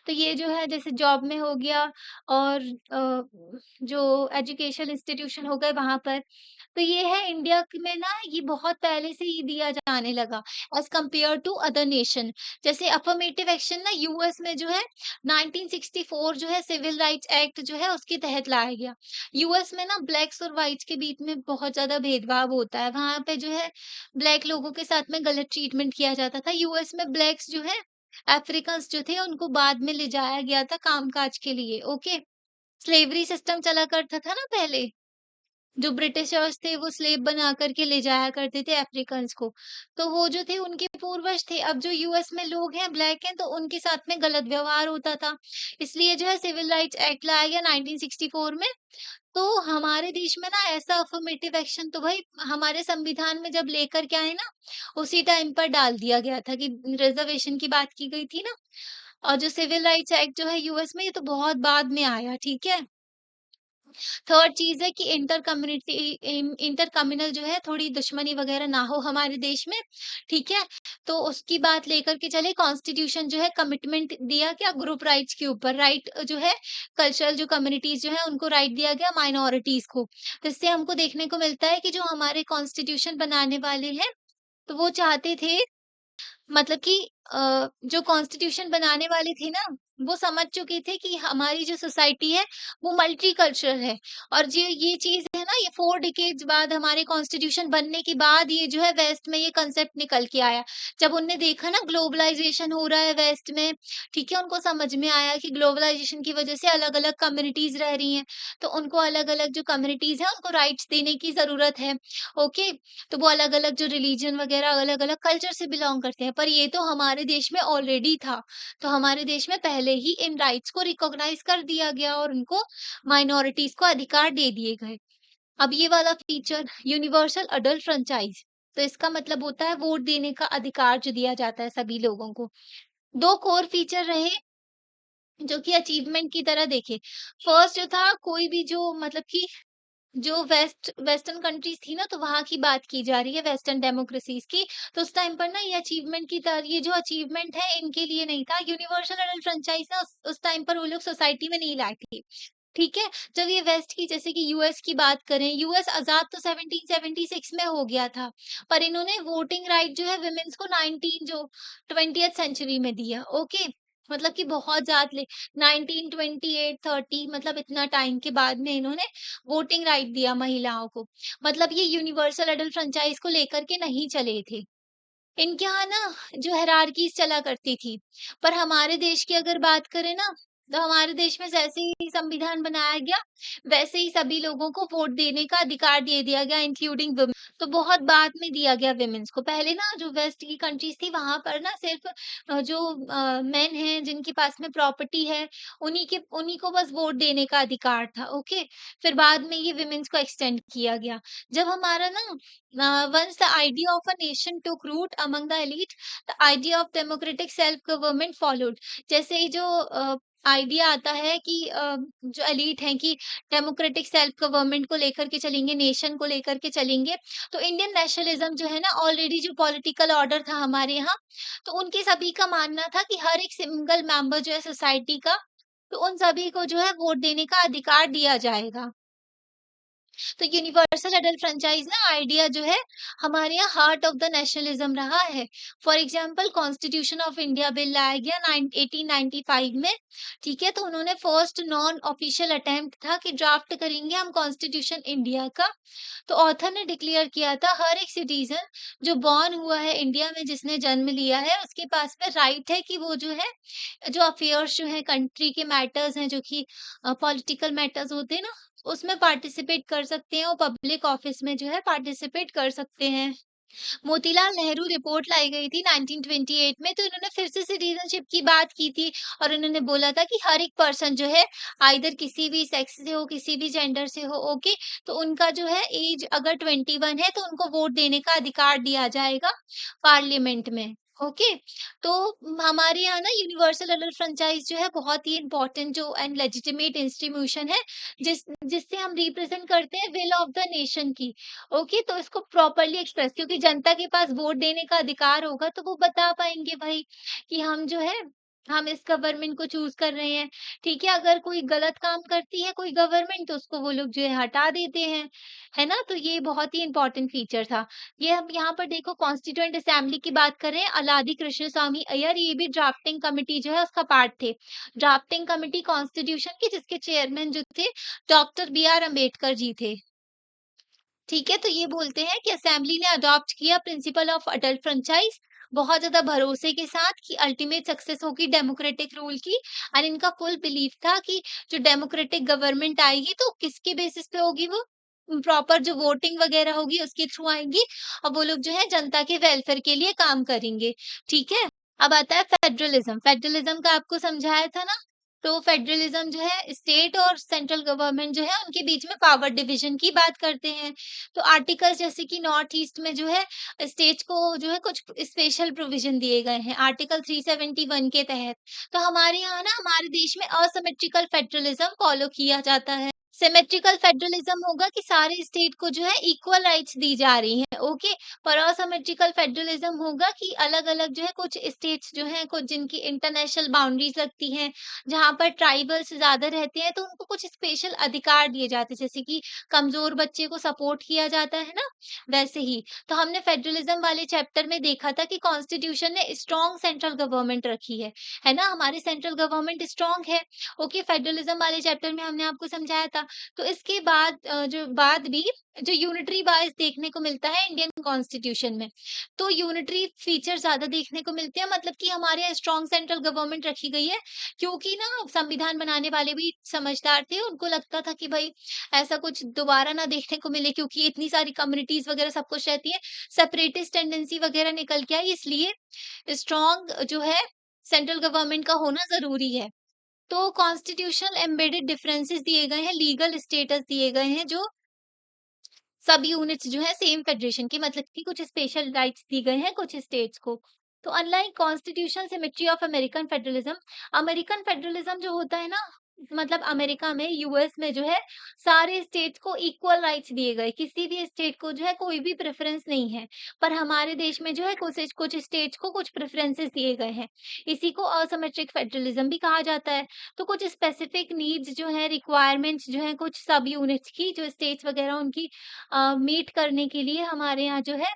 तो ये जो है जैसे जॉब में हो गया, और जो एजुकेशन इंस्टीट्यूशन हो गए वहाँ पर। तो ये है इंडिया में ना, ये बहुत पहले से ही दिया जाने लगा as compare to other nation. जैसे अफ़र्मेटिव एक्शन ना यूएस में जो है 1964 जो है सिविल राइट्स एक्ट जो है उसके तहत लाया गया। यूएस में ना ब्लैक्स और व्हाइट्स के बीच में बहुत ज़्यादा भेदभाव होता है। वहाँ पे जो है ब्लैक लोगों के साथ में गलत ट्रीटमेंट किया जाता था। यूएस में ब्लैक्स जो है अफ्रीकन्स जो थे उनको बाद में ले जाया गया था कामकाज के लिए, ओके। स्लेवरी सिस्टम चला करता था ना पहले, जो ब्रिटिशर्स थे वो स्लेव बना करके ले जाया करते थे अफ्रीकन्स को। तो वो जो थे उनके पूर्वज थे, अब जो यूएस में लोग हैं ब्लैक हैं तो उनके साथ में गलत व्यवहार होता था। इसलिए जो है सिविल राइट्स एक्ट लाया गया 1964 में। तो हमारे देश में ना ऐसा अफ़र्मेटिव एक्शन तो भाई हमारे संविधान में जब लेकर के आए ना, उसी टाइम पर डाल दिया गया था कि रिज़र्वेशन की बात की गई थी ना। और जो सिविल राइट्स एक्ट जो है यूएस में ये तो बहुत बाद में आया, ठीक है? थर्ड चीज़ है कि इंटर कम्युनल जो है थोड़ी दुश्मनी वगैरह ना हो हमारे देश में, ठीक है? तो उसकी बात लेकर के चले, कॉन्स्टिट्यूशन जो है कमिटमेंट दिया क्या ग्रुप राइट्स के ऊपर, राइट जो है कल्चरल जो कम्युनिटीज़ जो है उनको राइट दिया गया माइनॉरिटीज़ को। तो इससे हमको देखने को मिलता है कि जो हमारे कॉन्स्टिट्यूशन बनाने वाले हैं, तो वो चाहते थे मतलब कि जो कॉन्स्टिट्यूशन बनाने वाले थे ना, वो समझ चुके थे कि हमारी जो सोसाइटी है, वो मल्टीकल्चरल है। और जो ये चीज़ है ना, ये 4 डिकेड्स बाद हमारे कॉन्स्टिट्यूशन बनने के बाद ये जो है वेस्ट में ये कांसेप्ट निकल के आया। जब उनने देखा ना ग्लोबलाइज़ेशन हो रहा है वेस्ट में, ठीक है? उनको समझ में आया कि ग्लोबलाइज़ेशन की वज़ह से अलग-अलग कम्युनिटीज़ रह रही हैं, तो उनको अलग-अलग जो कम्युनिटीज़ हैं, उनको राइट्स देने की ज़रूरत है। ओके? तो वो अलग-अलग जो रिलीजन वगैरह अलग-अलग कल्चर से बिलॉन्ग करते हैं, पर ये तो हमारे देश में ऑलरेडी था। तो हमारे देश में पहले ही इन राइट्स को रिकॉग्नाइज़ कर दिया गया और उनको माइनॉरिटीज़ को अधिकार दे दिए गए। अब ये वाला फीचर यूनिवर्सल अडल्ट फ्रैंचाइज़, तो इसका मतलब होता है वोट देने का अधिकार जो दिया जाता है सभी लोगों को। 2 कोर फीचर रहे जो कि अचीवमेंट की तरह देखे। फर्स्ट जो था कोई भी जो मतलब कि जो वेस्टर्न कंट्रीज़ थी ना, तो वहाँ की बात की जा रही है वेस्टर्न डेमोक्रेसीज़ की। तो उस टाइम पर ना ये अचीवमेंट की तर ये जो अचीवमेंट है इनके लिए नहीं था। यूनिवर्सल एडल्ट फ्रैंचाइज़ ना उस टाइम पर वो लोग सोसाइटी में नहीं लाए थे। ठीक है? जब ये वेस्ट की जैसे कि यूएस की बात करें, यूएस आज़ाद तो 1776 में हो गया था, पर इन्होंने वोटिंग राइट जो है वुमेन्स को 19 जो 20th सेंचुरी में दिया, ओके? मतलब कि बहुत ज़्यादा ले 1928, 30 मतलब इतना टाइम के बाद में इन्होंने वोटिंग राइट दिया महिलाओं को। मतलब ये यूनिवर्सल एडल्ट फ्रैंचाइज़ को लेकर के नहीं चले थे। इनके यहाँ ना जो हायरार्कीज़ चला करती थी, पर हमारे देश की अगर बात करें ना, तो हमारे देश में जैसे ही संविधान बनाया गया, वैसे ही सभी लोगों को वोट देने का अधिकार दे दिया गया इंक्लूडिंग वुमेन। तो बहुत बाद में दिया गया वुमेन्स को। पहले ना जो वेस्ट की कंट्रीज़ थी वहाँ पर ना सिर्फ़ जो मेन हैं जिनके पास में प्रॉपर्टी है, उन्हीं को बस वोट देने का अधिकार था, ओके? फिर बाद में ये वुमेन्स को एक्सटेंड किया गया। जब हमारा ना once the idea of a nation took root among the elite, the idea of democratic self-government followed. जैसे ही जो आइडिया आता है कि जो एलीट हैं कि डेमोक्रेटिक सेल्फ गवर्नमेंट को लेकर के चलेंगे, नेशन को लेकर के चलेंगे, तो इंडियन नेशनलिज्म जो है ना ऑलरेडी जो पॉलिटिकल ऑर्डर था हमारे यहाँ, तो उनके सभी का मानना था कि हर एक सिंगल मेंबर जो है सोसाइटी का, तो उन सभी को जो है वोट देने का अधिकार दिया जाएगा। तो यूनिवर्सल एडल्ट फ्रैंचाइज़ ना आइडिया जो है हमारे यहाँ हार्ट ऑफ द नेशनलिज्म रहा है। For example constitution of India bill लाया गया 1895 में, ठीक है? तो उन्होंने फर्स्ट नॉन ऑफिशियल अटेम्प्ट था कि ड्राफ्ट करेंगे हम कॉन्स्टिट्यूशन इंडिया का। तो ऑथर ने डिक्लेयर किया था हर एक सिटीजन जो बॉर्न हुआ है इंडिया में जिसने जन्म लिया है उसके पास में राइट है कि वो जो है जो अफेयर्स जो है कंट्री के मैटर्स हैं जो कि पॉलिटिकल मैटर्स होते हैं ना उसमें पार्टिसिपेट कर सकते हैं और पब्लिक ऑफिस में जो है पार्टिसिपेट कर सकते हैं। मोतीलाल नेहरू रिपोर्ट लाई गई थी 1928 में, तो इन्होंने फिर से सिटीजनशिप की बात की थी और इन्होंने बोला था कि हर एक पर्सन जो है आइदर किसी भी सेक्स से हो, किसी भी जेंडर से हो, ओके, तो उनका जो है एज अगर 21 है तो उनको वोट देने का अधिकार दिया जाएगा पार्लियामेंट में। ओके, तो हमारे यहाँ ना यूनिवर्सल एडल्ट फ्रेंचाइज जो है बहुत ही इंपॉर्टेंट जो एंड लेजिटिमेट इंस्टीट्यूशन है जिससे हम रिप्रेजेंट करते हैं विल ऑफ द नेशन की। ओके, तो इसको प्रॉपर्ली एक्सप्रेस क्योंकि जनता के पास वोट देने का अधिकार होगा तो वो बता पाएँगे भाई कि हम जो है हम इस गवर्नमेंट को चूज़ कर रहे हैं, ठीक है? अगर कोई गलत काम करती है कोई गवर्नमेंट तो उसको वो लोग जो है हटा देते हैं, है ना? तो ये बहुत ही इम्पोर्टेंट फीचर था। ये हम यहाँ पर देखो कॉन्स्टिट्यूएंट असेंबली की बात करें, अलादी कृष्ण स्वामी अय्यर ये भी ड्राफ्टिंग कमिटी जो है उसका पार्ट थे। ड्राफ्टिंग कमिटी कॉन्स्टिट्यूशन की जिसके चेयरमैन जो थे doctor B are Ambedkar ji थे। ठीक है, तो ये बोलते हैं कि असेंबली ने अडॉप्ट किया प्रिंसिपल ऑफ अडल्ट फ्रेंचाइज बहुत ज़्यादा भरोसे के साथ कि अल्टीमेट सक्सेस होगी डेमोक्रेटिक रूल की। एंड इनका फुल बिलीफ था कि जो डेमोक्रेटिक गवर्नमेंट आएगी तो किसके बेसिस पे होगी वो? प्रॉपर जो वोटिंग वगैरह होगी उसके थ्रू आएँगी और वो लोग जो है जनता के वेलफेयर के लिए काम करेंगे, ठीक है? अब आता है फेडरलिज्म। फेडरलिज्म का आपको समझाया था ना? तो फेडरलिज्म जो है स्टेट और सेंट्रल गवर्नमेंट जो है उनके बीच में पावर डिवीजन की बात करते हैं। तो आर्टिकल्स जैसे कि नॉर्थ ईस्ट में जो है स्टेट्स को जो है कुछ स्पेशल प्रोविज़न दिए गए हैं आर्टिकल 371 के तहत। तो हमारे यहाँ ना हमारे देश में असिमेट्रिकल फेडरलिज्म फ़ॉलो किया जाता है। सिमेट्रिकल फेडरलिज्म होगा कि सारे स्टेट को जो है इक्वल राइट्स दी जा रही हैं, ओके? पर असिमेट्रिकल फेडरलिज्म होगा कि अलग-अलग जो है कुछ स्टेट्स जो हैं, कुछ जिनकी इंटरनेशनल बाउंड्रीज़ लगती हैं, जहाँ पर ट्राइबल्स ज़्यादा रहते हैं, तो उनको कुछ स्पेशल अधिकार दिए जाते हैं, जैसे कि कमज़ोर बच्चे को सपोर्ट किया जाता है ना, वैसे ही। तो हमने फेडरलिज्म वाले चैप्टर में देखा था कि कॉन्स्टिट्यूशन ने स्ट्रॉन्ग सेंट्रल गवर्नमेंट रखी है ना? हमारी सेंट्रल गवर्नमेंट स्ट्रॉन्ग है, ओके? फेडरलिज्म वाले चैप्टर में हमने आपको समझाया था। तो इसके बाद जो बाद भी जो यूनिटरी वाइज़ देखने को मिलता है इंडियन कॉन्स्टिट्यूशन में। तो यूनिटरी फीचर ज़्यादा देखने को मिलते हैं मतलब कि हमारे यहाँ स्ट्रॉन्ग सेंट्रल गवर्नमेंट रखी गई है, क्योंकि ना संविधान बनाने वाले भी समझदार थे, उनको लगता था कि भई ऐसा कुछ दोबारा ना देखने को मिले क्योंकि इतनी सारी कम्युनिटीज़ वगैरह सब कुछ रहती है, सेपरेटिस्ट टेंडेंसी वगैरह निकल के आई इसलिए स्ट्रॉन्ग जो है सेंट्रल गवर्नमेंट का होना ज़रूरी है। तो कॉन्स्टिट्यूशनल एम्बेडेड डिफरेंसेस दिए गए हैं, लीगल स्टेटस दिए गए हैं जो सब यूनिट्स जो है सेम फेडरेशन की मतलब कि कुछ स्पेशल राइट्स दी गए हैं कुछ स्टेट्स को। तो unlike constitutional symmetry of American federalism जो होता है ना मतलब अमेरिका में यूएस में जो है सारे स्टेट्स को इक्वल राइट्स दिए गए किसी भी स्टेट को जो है कोई भी प्रेफरेंस नहीं है पर हमारे देश में जो है कुछ कुछ स्टेट्स को कुछ प्रेफरेंसेस दिए गए हैं इसी को असिमेट्रिक फेडरलिज्म भी कहा जाता है। तो कुछ स्पेसिफिक नीड्स जो है रिक्वायरमेंट्स जो है कुछ सब यूनिट्स की जो स्टेट्स वगैरह उनकी मीट करने के लिए हमारे यहाँ जो है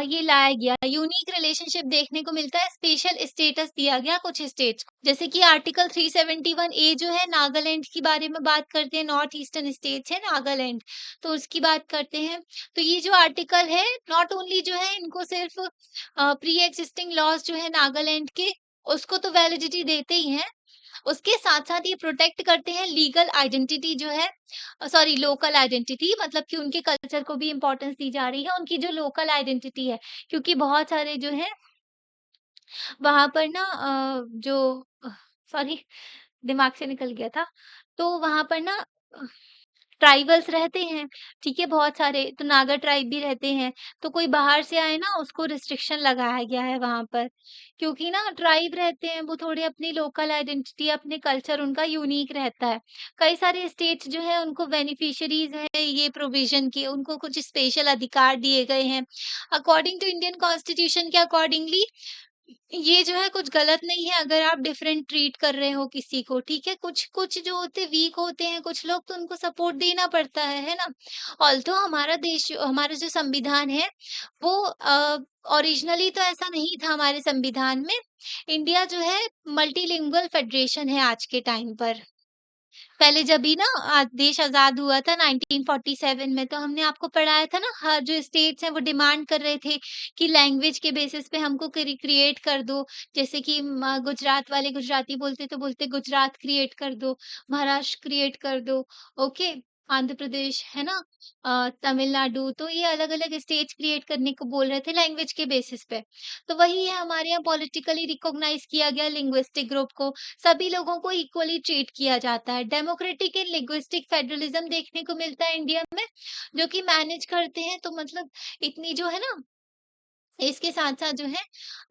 ये लाया गया यूनिक रिलेशनशिप देखने को मिलता है, स्पेशल स्टेटस दिया गया कुछ स्टेट्स को। जैसे कि आर्टिकल 371 ए जो है नागालैंड के बारे में बात करते हैं, नॉर्थ ईस्टर्न स्टेट्स है नागालैंड, तो उसकी बात करते हैं। तो ये जो आर्टिकल है नॉट ओनली जो है इनको सिर्फ प्री एक्जिस्टिंग लॉज जो है नागालैंड के उसको तो वैलिडिटी देते ही हैं, उसके साथ-साथ ये प्रोटेक्ट करते हैं लीगल आइडेंटिटी जो है सॉरी लोकल आइडेंटिटी मतलब कि उनके कल्चर को भी इम्पोर्टेंस दी जा रही है, उनकी जो लोकल आइडेंटिटी है। क्योंकि बहुत सारे जो हैं वहाँ पर ना जो सॉरी दिमाग से निकल गया था। तो वहाँ पर ना ट्राइबल्स रहते हैं, ठीक है, बहुत सारे, तो नागा ट्राइब भी रहते हैं, तो कोई बाहर से आए ना उसको रिस्ट्रिक्शन लगाया गया है वहाँ पर, क्योंकि ना ट्राइब रहते हैं वो थोड़े अपनी लोकल आइडेंटिटी, अपने कल्चर उनका यूनिक रहता है। कई सारे स्टेट्स जो हैं उनको बेनिफिशियरीज़ हैं ये प्रोविज़न के, उनको कुछ स्पेशल अधिकार दिए गए हैं। अकॉर्डिंग टू इंडियन कॉन्स्टिट्यूशन के अकॉर्डिंगली ये जो है कुछ गलत नहीं है अगर आप डिफरेंट ट्रीट कर रहे हो किसी को, ठीक है? कुछ कुछ जो होते वीक होते हैं कुछ लोग तो उनको सपोर्ट देना पड़ता है ना? ऑल्दो हमारा जो संविधान है वो ओरिजिनली तो ऐसा नहीं था हमारे संविधान में। इंडिया जो है मल्टीलिंगुअल फेडरेशन है आज के टाइम पर। पहले जब ही ना देश आज़ाद हुआ था 1947 में तो हमने आपको पढ़ाया था ना हर जो स्टेट्स हैं वो डिमांड कर रहे थे कि लैंग्वेज के बेसिस पे हमको क्रिएट कर दो। जैसे कि गुजरात वाले गुजराती बोलते तो बोलते गुजरात क्रिएट कर दो, महाराष्ट्र क्रिएट कर दो, ओके? आंध्र प्रदेश है ना तमिलनाडु तो ये अलग-अलग स्टेट्स क्रिएट करने को बोल रहे थे लैंग्वेज के बेसिस पे। तो वही है हमारे यहाँ पॉलिटिकली रिकॉग्नाइज़ किया गया लिंग्विस्टिक ग्रुप को। सभी लोगों को इक्वली ट्रीट किया जाता है। डेमोक्रेटिक एंड लिंग्विस्टिक फेडरलिज्म देखने को मिलता है इंडिया में, जो कि मैनेज करते हैं तो मतलब इतनी जो है ना इसके साथ-साथ जो है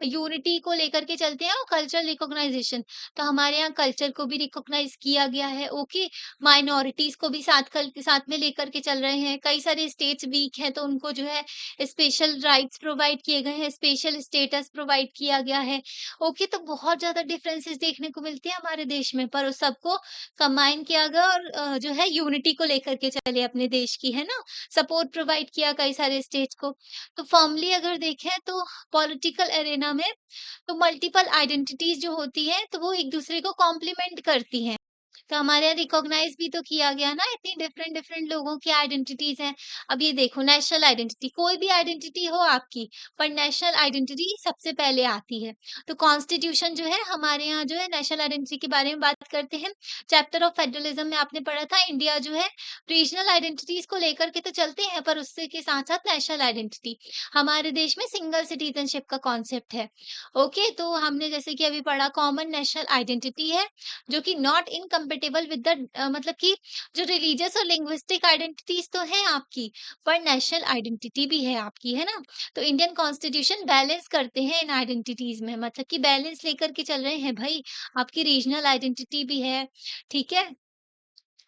यूनिटी को लेकर के चलते हैं और कल्चरल रिकॉग्नाइजेशन। तो हमारे यहाँ कल्चर को भी रिकॉग्नाइज़ किया गया है, ओके। माइनॉरिटीज़ को भी साथ में लेकर के चल रहे हैं। कई सारे स्टेट्स वीक हैं तो उनको जो है स्पेशल राइट्स प्रोवाइड किए गए हैं, स्पेशल स्टेटस प्रोवाइड किया गया है, ओके। तो बहुत ज़्यादा डिफरेंसेस देखने को मिलती है हमारे देश में पर उस सबको कंबाइन किया गया और जो है यूनिटी को लेकर के चले अपने देश की, है ना? सपोर्ट प्रोवाइड किया कई सारे स्टेट्स को। तो फॉर्मली अगर देखें तो पॉलिटिकल एरेना में तो मल्टीपल आइडेंटिटीज जो होती हैं तो वो एक दूसरे को कॉम्प्लीमेंट करती हैं। तो हमारे यहाँ रिकॉग्नाइज़ भी तो किया गया ना, इतनी डिफरेंट डिफरेंट लोगों की आइडेंटिटीज़ हैं। अब ये देखो नेशनल आइडेंटिटी, कोई भी आइडेंटिटी हो आपकी, पर नेशनल आइडेंटिटी सबसे पहले आती है। तो कॉन्स्टिट्यूशन जो है हमारे यहाँ जो है नेशनल आइडेंटिटी के बारे में बात करते हैं। चैप्टर ऑफ फेडरलिज्म में आपने पढ़ा था इंडिया जो है रीजनल आइडेंटिटीज़ को लेकर के तो चलते हैं, पर उससे के साथ-साथ नेशनल आइडेंटिटी। हमारे देश में सिंगल सिटीज़नशिप का कॉन्सेप्ट है। ओके, तो हमने जैसे कि अभी पढ़ा कॉमन नेशनल आइडेंटिटी है, जो कि नॉट इनकम्पैटिबल विद द मतलब कि जो रिलीजियस और लिंग्विस्टिक आइडेंटिटीज़ तो हैं आपकी, पर नेशनल आइडेंटिटी भी है आपकी, है ना? तो इंडियन कॉन्स्टिट्यूशन बैलेंस करते हैं इन आइडेंटिटीज़ में, मतलब कि बैलेंस लेकर के चल रहे हैं भई, आपकी रीजनल आइडेंटिटी भी है, ठीक है?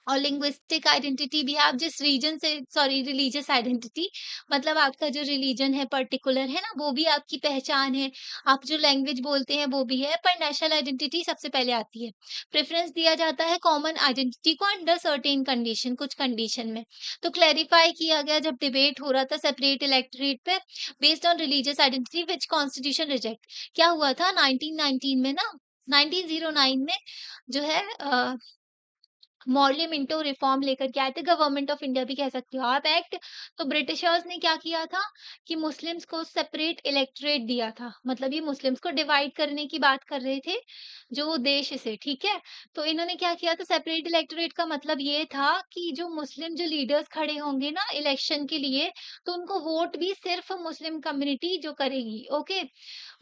और लिंग्विस्टिक आइडेंटिटी भी है, आप जिस रीजन से सॉरी रिलीजियस आइडेंटिटी, मतलब आपका जो रिलीजन है पर्टिकुलर है ना, वो भी आपकी पहचान है। आप जो लैंग्वेज बोलते हैं वो भी है, पर नेशनल आइडेंटिटी सबसे पहले आती है। प्रेफ़रेंस दिया जाता है कॉमन आइडेंटिटी को अंडर सर्टेन कंडीशन, कुछ कंडीशन में। तो क्लैरिफाई किया गया जब डिबेट हो रहा था सेपरेट इलेक्टोरेट पे based on religious identity which constitution reject. क्या हुआ था 1919 में ना, 1909 में जो है मॉर्ले मिंटो रिफॉर्म लेकर के आए थे, गवर्नमेंट ऑफ इंडिया भी कह सकते हो आप एक्ट। तो ब्रिटिशर्स ने क्या किया था कि मुस्लिम्स को सेपरेट इलेक्टोरेट दिया था। मतलब ये मुस्लिम्स को डिवाइड करने की बात कर रहे थे, जो उद्देश्य से, ठीक है? तो इन्होंने क्या किया था सेपरेट इलेक्टोरेट का मतलब ये था कि जो मुस्लिम जो लीडर्स खड़े होंगे ना इलेक्शन के लिए, तो उनको वोट भी सिर्फ मुस्लिम कम्युनिटी जो करेगी, ओके?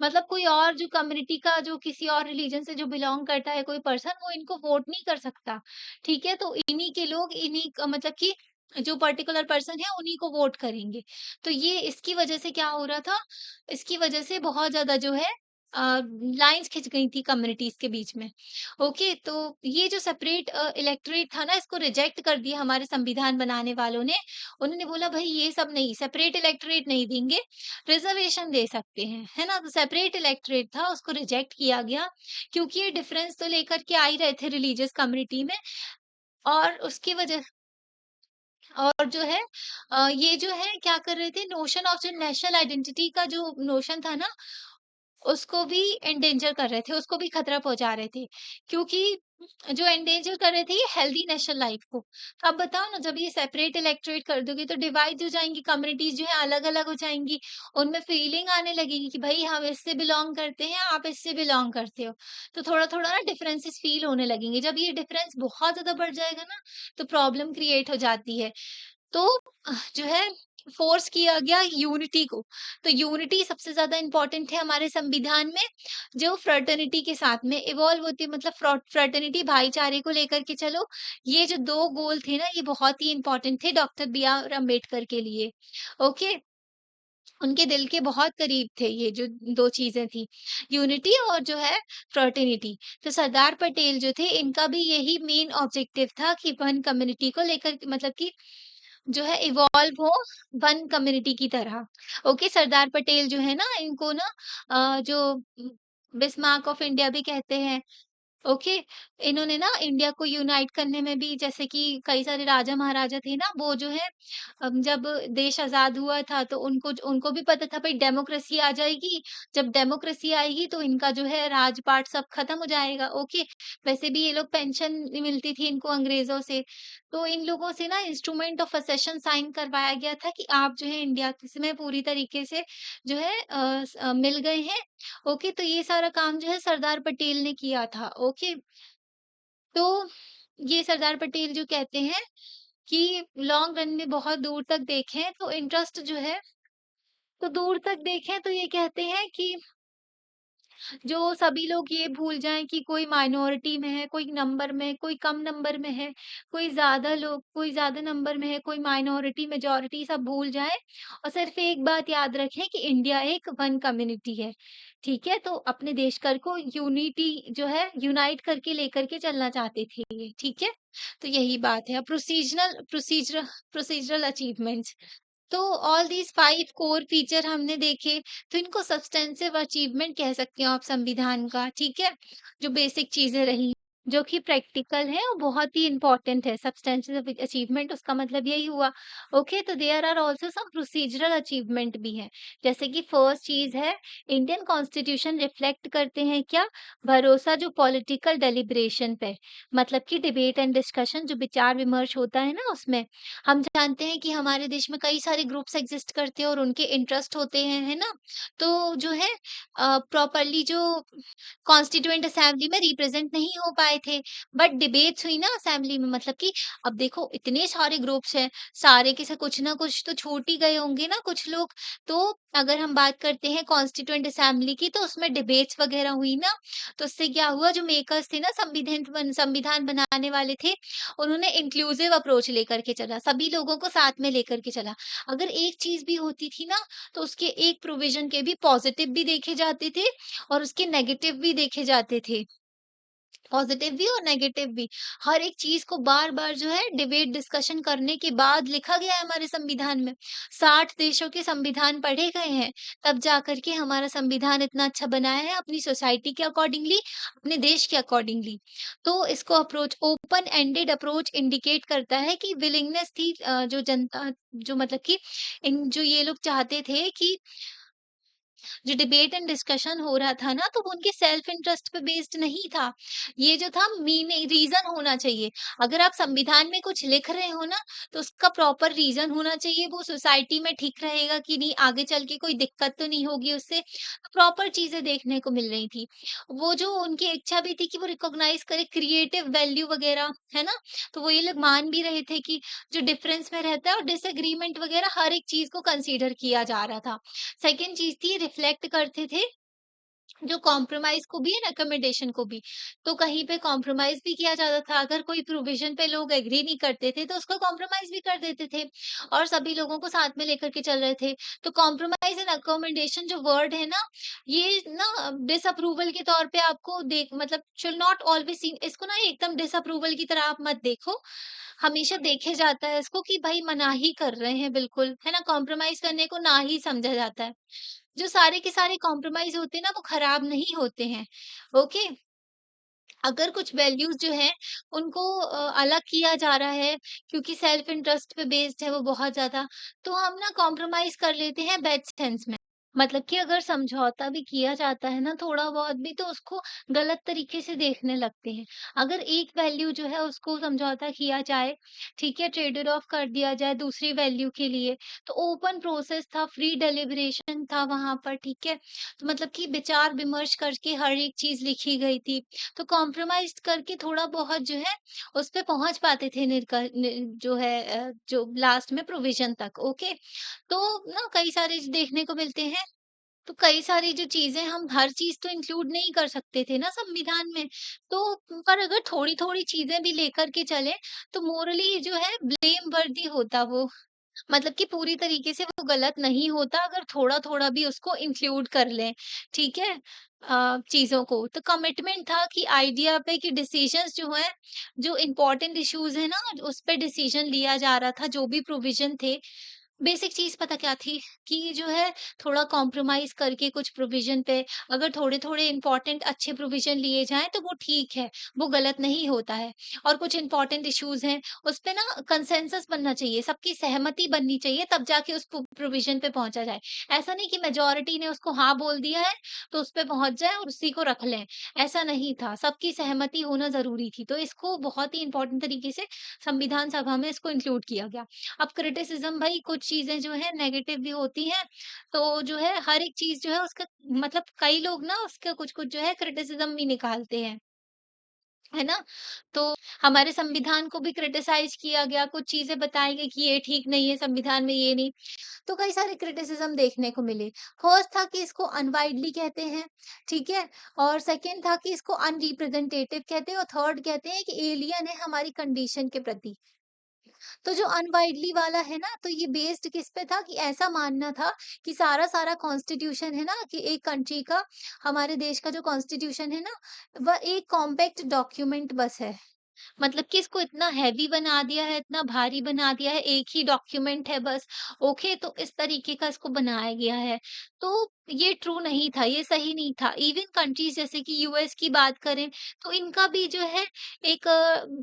मतलब कोई और जो कम्युनिटी का जो किसी और रिलीजन से जो बिलॉन्ग करता है कोई पर्सन, वो इनको वोट नहीं कर सकता। ठीक है? तो इन्हीं के लोग इन्हीं क मतलब कि जो पर्टिकुलर पर्सन है उन्हीं को वोट करेंगे। तो ये इसकी वज़ह से क्या हो रहा था, इसकी वज़ह से बहुत ज़्यादा जो है लाइन्स खिंच गई थी कम्युनिटीज़ के बीच में। ओके, तो ये जो सेपरेट इलेक्टोरेट था ना, इसको रिजेक्ट कर दिया हमारे संविधान बनाने वालों ने। उन्होंने बोला भई ये सब नहीं, सेपरेट इलेक्टोरेट नहीं देंगे, रिज़र्वेशन दे सकते हैं, है ना? तो सेपरेट इलेक्टोरेट था उसको रिजेक्ट किया गया, क्योंकि ये डिफरेंस तो लेकर के आ ही रहे थे रिलीजियस कम्युनिटी में। और उसकी वजह और जो है ये जो है क्या कर रहे थे नोशन ऑफ जो नेशनल आइडेंटिटी का जो नोशन था ना, उसको भी एंडेंजर कर रहे थे, उसको भी खतरा पहुँचा रहे थे। क्योंकि जो एंडेंजर कर रहे थे ये हेल्दी नेशनल लाइफ को। तो अब बताओ ना जब ये सेपरेट इलेक्टोरेट कर दोगे तो डिवाइड हो जाएँगी कम्युनिटीज़ जो है अलग-अलग हो जाएँगी। उनमें फीलिंग आने लगेगी कि भई हम इससे बिलॉन्ग करते हैं, आप इससे बिलॉन्ग करते हो। तो थोड़ा-थोड़ा ना डिफरेंसेस फील होने लगेंगे। जब ये डिफरेंस बहुत ज़्यादा बढ़ जाएगा ना, तो प्रॉब्लम क्रिएट हो जाती है। तो जो है फ़ोर्स किया गया यूनिटी को। तो यूनिटी सबसे ज़्यादा इम्पोर्टेंट है हमारे संविधान में, जो फ्रेटर्निटी के साथ में इवॉल्व होती है, मतलब फ्रेटर्निटी भाईचारे को लेकर के चलो। ये जो 2 गोल थे ना, ये बहुत ही इम्पोर्टेंट थे डॉक्टर बी आर अम्बेडकर के लिए। ओके? उनके दिल के बहुत करीब थे ये जो 2 चीज़ें थी, यूनिटी और जो है फ्रेटर्निटी। तो सरदार पटेल जो थे, इनका भी यही मेन ऑब्जेक्टिव था कि वन कम्युनिटी को लेकर मतलब कि जो है इवॉल्व हो वन कम्युनिटी की तरह। ओके, सरदार पटेल जो है ना इनको ना जो बिस्मार्क ऑफ इंडिया भी कहते हैं। ओके, इन्होंने ना इंडिया को यूनाइट करने में भी जैसे कि कई सारे राजा महाराजा थे ना, वो जो है जब देश आज़ाद हुआ था तो उनको उनको भी पता था भई डेमोक्रेसी आ जाएगी, जब डेमोक्रेसी आएगी तो इनका जो है राजपाट सब खत्म हो जाएगा, ओके। वैसे भी ये लोग पेंशन मिलती थी इनको अंग्रेज़ों से, तो इन लोगों से ना इंस्ट्रूमेंट ऑफ असेशन साइन करवाया गया था कि आप जो है इंडिया में पूरी तरीके से जो है मिल गए हैं। ओके, तो ये सारा काम जो है सरदार पटेल ने किया था, ओके। तो ये सरदार पटेल जो कहते हैं कि लॉन्ग रन में बहुत दूर तक देखें तो इंटरेस्ट जो है तो दूर तक देखें तो ये कहते हैं कि जो सभी लोग ये भूल जाएँ कि कोई माइनॉरिटी में है, कोई नंबर में, कोई कम नंबर में है, कोई ज़्यादा नंबर में है, कोई माइनॉरिटी, मेजॉरिटी सब भूल जाएँ और सिर्फ़ एक बात याद रखें कि इंडिया एक वन कम्युनिटी है, ठीक है? तो अपने देश को यूनिटी जो है यूनाइट करके लेकर के चलना चाहते थे ये, ठीक है? तो यही बात है। Procedural achievements. तो ऑल दीज़ 5 कोर फीचर हमने देखे, तो इनको सब्सटेंसिव अचीवमेंट कह सकते हो आप संविधान का, ठीक है? जो बेसिक चीज़ें रही। जो कि प्रैक्टिकल है और बहुत ही इम्पोर्टेंट है। सब्सटेंशियल अचीवमेंट उसका मतलब यही हुआ। ओके, तो there are also some procedural achievement भी हैं। जैसे कि फर्स्ट चीज़ है, इंडियन कॉन्स्टिट्यूशन रिफ्लेक्ट करते हैं क्या? भरोसा जो पॉलिटिकल डेलिब्रेशन पे, मतलब कि डिबेट एंड डिस्कशन जो विचार-विमर्श होता है ना उसमें। हम जानते हैं कि हमारे देश में कई सारे ग्रुप्स एग्ज़िस्ट करते हैं और उनके इंटरेस्ट होते हैं, है ना? तो जो है प्रॉपर्ली जो कॉन्स्टिट्यूएंट असेंबली में रिप्रेजेंट नहीं हो पाए थे। बट डिबेट्स हुई ना असेंबली में, मतलब कि अब देखो इतने सारे ग्रुप्स हैं, सारे के से कुछ ना कुछ तो छूट ही गए होंगे ना कुछ लोग। तो अगर हम बात करते हैं कॉन्स्टिट्यूएंट असेंबली की, तो उसमें डिबेट्स वगैरह हुई ना, तो उससे क्या हुआ, जो मेकर्स थे ना, संविधान बनाने वाले थे, उन्होंने इंक्लूसिव अप्रोच लेकर के चला, सभी लोगों को साथ में लेकर के चला। अगर एक चीज़ भी होती थी ना, तो उसके एक प्रोविज़न के भी पॉजिटिव भी देखे जाते थे और उसके नेगेटिव भी देखे जाते थे। पॉजिटिव भी और नेगेटिव भी। हर एक चीज़ को बार-बार जो है डिबेट डिस्कशन करने के बाद लिखा गया है हमारे संविधान में। 60 देशों के संविधान पढ़े गए हैं, तब जाकर के हमारा संविधान इतना अच्छा बनाया है अपनी सोसाइटी के अकॉर्डिंगली, अपने देश के अकॉर्डिंगली। तो इसको approach open ended approach indicate करता है कि विलिंगनेस थी जो जनता, जो मतलब कि इन जो ये लोग चाहते थे कि जो डिबेट एंड डिस्कशन हो रहा था ना, तो वो उनके सेल्फ इंटरेस्ट पे बेस्ड नहीं था। ये जो था मीनिंग रीज़न होना चाहिए। अगर आप संविधान में कुछ लिख रहे हो ना, तो उसका प्रॉपर रीज़न होना चाहिए, वो सोसाइटी में ठीक रहेगा कि नहीं, आगे चल के कोई दिक्कत तो नहीं होगी उससे। प्रॉपर चीज़ें देखने को मिल रही थी। वो जो उनकी इच्छा भी थी कि वो रिकॉग्नाइज़ करे क्रिएटिव वैल्यू वगैरह, है ना? तो वो ये लोग मान भी रहे थे कि जो डिफरेंस में रहता है और डिसएग्रीमेंट वगैरह हर एक चीज़ को कंसीडर किया जा रहा था। सेकंड चीज़ थी, रिफ्लेक्ट करते थे जो कॉम्प्रोमाइज़ को भी एंड अकोमोडेशन को भी। तो कहीं पे कॉम्प्रोमाइज़ भी किया जाता था, अगर कोई प्रोविज़न पे लोग एग्री नहीं करते थे, तो उसको कॉम्प्रोमाइज़ भी कर देते थे और सभी लोगों को साथ में लेकर के चल रहे थे। तो कॉम्प्रोमाइज़ एंड अकोमोडेशन जो वर्ड है ना, ये ना डिसअप्रूवल के तौर पे आपको देख मतलब शुड नॉट ऑलवेज़ सीन, इसको ना एकदम डिसअप्रूवल की तरह आप मत देखो। हमेशा देखे जाता है इसको कि भाई मनाही कर रहे हैं बिल्कुल, है ना? कॉम्प्रोमाइज़ करने को ना ही समझा जाता है। जो सारे के सारे कॉम्प्रोमाइज़ होते हैं ना, वो खराब नहीं होते हैं, ओके? अगर कुछ वैल्यूज़ जो हैं, उनको अलग किया जा रहा है, क्योंकि सेल्फ इंटरेस्ट पे बेस्ड है वो बहुत ज़्यादा, तो हम ना कॉम्प्रोमाइज़ कर लेते हैं बैड सेंस में। मतलब कि अगर समझौता भी किया जाता है ना थोड़ा बहुत भी, तो उसको गलत तरीके से देखने लगते हैं। अगर एक वैल्यू जो है उसको समझौता किया जाए, ठीक है, ट्रेडेड ऑफ कर दिया जाए दूसरी वैल्यू के लिए, तो ओपन प्रोसेस था, फ्री डेलिब्रेशन था वहाँ पर, ठीक है? तो मतलब कि विचार-विमर्श करके हर एक चीज़ लिखी गई थी। तो कॉम्प्रोमाइज़ करके थोड़ा बहुत जो है उस पे पहुँच पाते थे जो है जो लास्ट में प्रोविज़न तक, ओके। तो ना कई सारे देखने को मिलते हैं, तो कई सारी जो चीज़ें हम हर चीज़ तो इंक्लूड नहीं कर सकते थे ना संविधान में। तो पर अगर थोड़ी-थोड़ी चीज़ें भी लेकर के चलें, तो मोरली जो है ब्लेम वर्दी होता वो। मतलब कि पूरी तरीके से वो गलत नहीं होता अगर थोड़ा-थोड़ा भी उसको इंक्लूड कर लें, ठीक है? चीज़ों को। तो कमिटमेंट था कि आइडिया पे कि डिसीज़न्स जो हैं, जो इम्पोर्टेंट इश्यूज़ हैं ना, उस पे डिसीज़न लिया जा रहा था, जो भी प्रोविज़न थे। बेसिक चीज़ पता क्या थी? कि जो है थोड़ा कॉम्प्रोमाइज़ करके कुछ प्रोविज़न पे अगर थोड़े-थोड़े इम्पोर्टेंट अच्छे प्रोविज़न लिए जाएँ, तो वो ठीक है, वो गलत नहीं होता है। और कुछ इम्पोर्टेंट इश्यूज़ हैं, उस पे ना कंसेंसस बनना चाहिए, सबकी सहमति बननी चाहिए, तब जाके उस प्रोविज़न पे पहुँचा जाए। ऐसा नहीं कि मेजॉरिटी ने उसको हाँ बोल दिया है, तो उस पे पहुँच जाएँ और उसी को रख लें, ऐसा नहीं था, सबकी सहमति होना ज़रूरी थी। तो इसको बहुत ही इम्पोर्टेंट तरीके से संविधान सभा में इसको इंक्लूड किया गया। अब क्रिटिसिज़्म भई कुछ चीज़ें जो हैं नेगेटिव भी होती हैं, तो जो है हर एक चीज़ जो है उसका मतलब कई लोग ना उसका कुछ-कुछ जो है क्रिटिसिज़्म भी निकालते हैं। है ना? तो हमारे संविधान को भी क्रिटिसाइज़ किया गया, कुछ चीज़ें बताई गई कि ये ठीक नहीं है, संविधान में ये नहीं। तो कई सारे क्रिटिसिज़्म देखने को मिले। फर्स्ट था कि इसको अनवाइडली कहते हैं, ठीक है? और सेकंड था कि इसको अनरिप्रेजेंटेटिव कहते हैं और थर्ड कहते हैं कि एलियन है हमारी कंडीशन के प्रति। तो जो अनवाइडली वाला है ना, तो ये बेस्ड किस पे था कि ऐसा मानना था कि सारा-सारा कॉन्स्टिट्यूशन है ना, कि एक कंट्री का, हमारे देश का जो कॉन्स्टिट्यूशन है ना, वह एक कॉम्पैक्ट डॉक्यूमेंट बस है। मतलब कि इसको इतना हेवी बना दिया है, इतना भारी बना दिया है, एक ही डॉक्यूमेंट है बस, ओके, तो इस तरीके का इसको बनाया गया है। तो ये ट्रू नहीं था, ये सही नहीं था। इवन कंट्रीज़ जैसे कि यूएस की बात करें, तो इनका भी जो है एक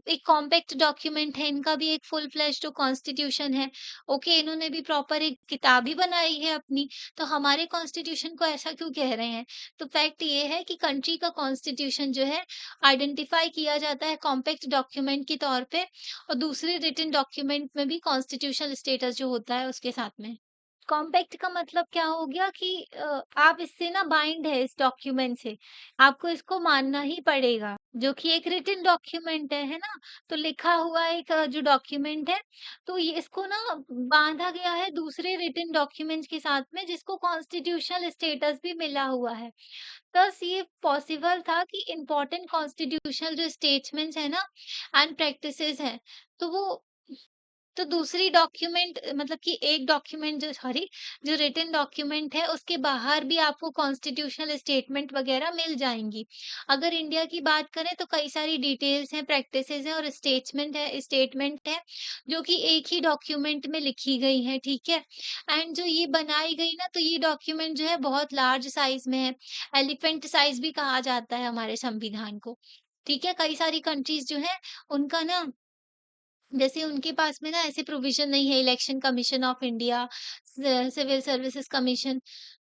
एक कॉम्पैक्ट डॉक्यूमेंट है, इनका भी एक फुल फ्लेज्ड जो कॉन्स्टिट्यूशन है। ओके, इन्होंने भी प्रॉपर एक किताब ही बनाई है अपनी, तो हमारे कॉन्स्टिट्यूशन को ऐसा क्यों कह रहे हैं? तो फैक्ट ये है कि कंट्री का कॉन्स्टिट्यूशन जो है आइडेंटिफ़ाई किया जाता है कॉम्पैक्ट डॉक्यूमेंट के तौर पे, और दूसरे रिटन डॉक्यूमेंट में भी कॉन्स्टिट्यूशनल स्टेटस जो होता है उसके साथ में। कॉम्पैक्ट का मतलब क्या हो गया कि आप इससे ना बाइंड है इस डॉक्यूमेंट से, आपको इसको मानना ही पड़ेगा, जो कि एक रिटन डॉक्यूमेंट है ना? तो लिखा हुआ एक जो डॉक्यूमेंट है, तो ये इसको ना बाँधा गया है दूसरे रिटन डॉक्यूमेंट्स के साथ में, जिसको कॉन्स्टिट्यूशनल स्टेटस भी मिला हुआ है। थस ये पॉसिबल था कि इम्पोर्टेंट कॉन्स्टिट्यूशनल जो स्टेटमेंट्स हैं ना एंड प्रैक्टिसेज़ हैं, तो वो तो दूसरी डॉक्यूमेंट मतलब कि एक डॉक्यूमेंट जो सॉरी जो रिटन डॉक्यूमेंट है उसके बाहर भी आपको कॉन्स्टिट्यूशनल स्टेटमेंट वगैरह मिल जाएँगी। अगर इंडिया की बात करें तो कई सारी डिटेल्स हैं, प्रैक्टिसेज़ हैं और स्टेटमेंट है जो कि एक ही डॉक्यूमेंट में लिखी गई हैं, ठीक है? एंड जो ये बनाई गई ना तो ये डॉक्यूमेंट जो है बहुत लार्ज साइज़ में है, एलिफेंट साइज़ भी कहा जाता है हमारे संविधान को, ठीक है? कई सारी कंट्रीज़ जो हैं उनका ना जैसे उनके पास में ना ऐसे प्रोविज़न नहीं है, election commission of India, civil services commission,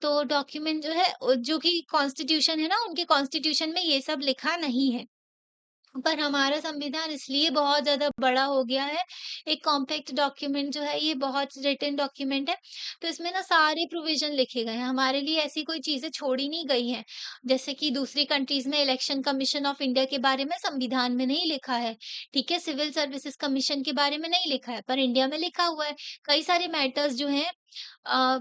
तो डॉक्यूमेंट जो है जो कि कॉन्स्टिट्यूशन है ना, उनके कॉन्स्टिट्यूशन में ये सब लिखा नहीं है। पर हमारा संविधान इसलिए बहुत ज़्यादा बड़ा हो गया है, एक कॉम्पैक्ट डॉक्यूमेंट जो है ये बहुत रिटन डॉक्यूमेंट है, तो इसमें ना सारे प्रोविज़न लिखे गए हैं, हमारे लिए ऐसी कोई चीज़ें छोड़ी नहीं गई हैं। जैसे कि दूसरी कंट्रीज़ में इलेक्शन कमीशन ऑफ इंडिया के बारे में संविधान में नहीं लिखा है, ठीक है? सिविल सर्विसेज़ कमीशन के बारे में नहीं लिखा है, पर इंडिया में लिखा हुआ है। कई सारे मैटर्स जो हैं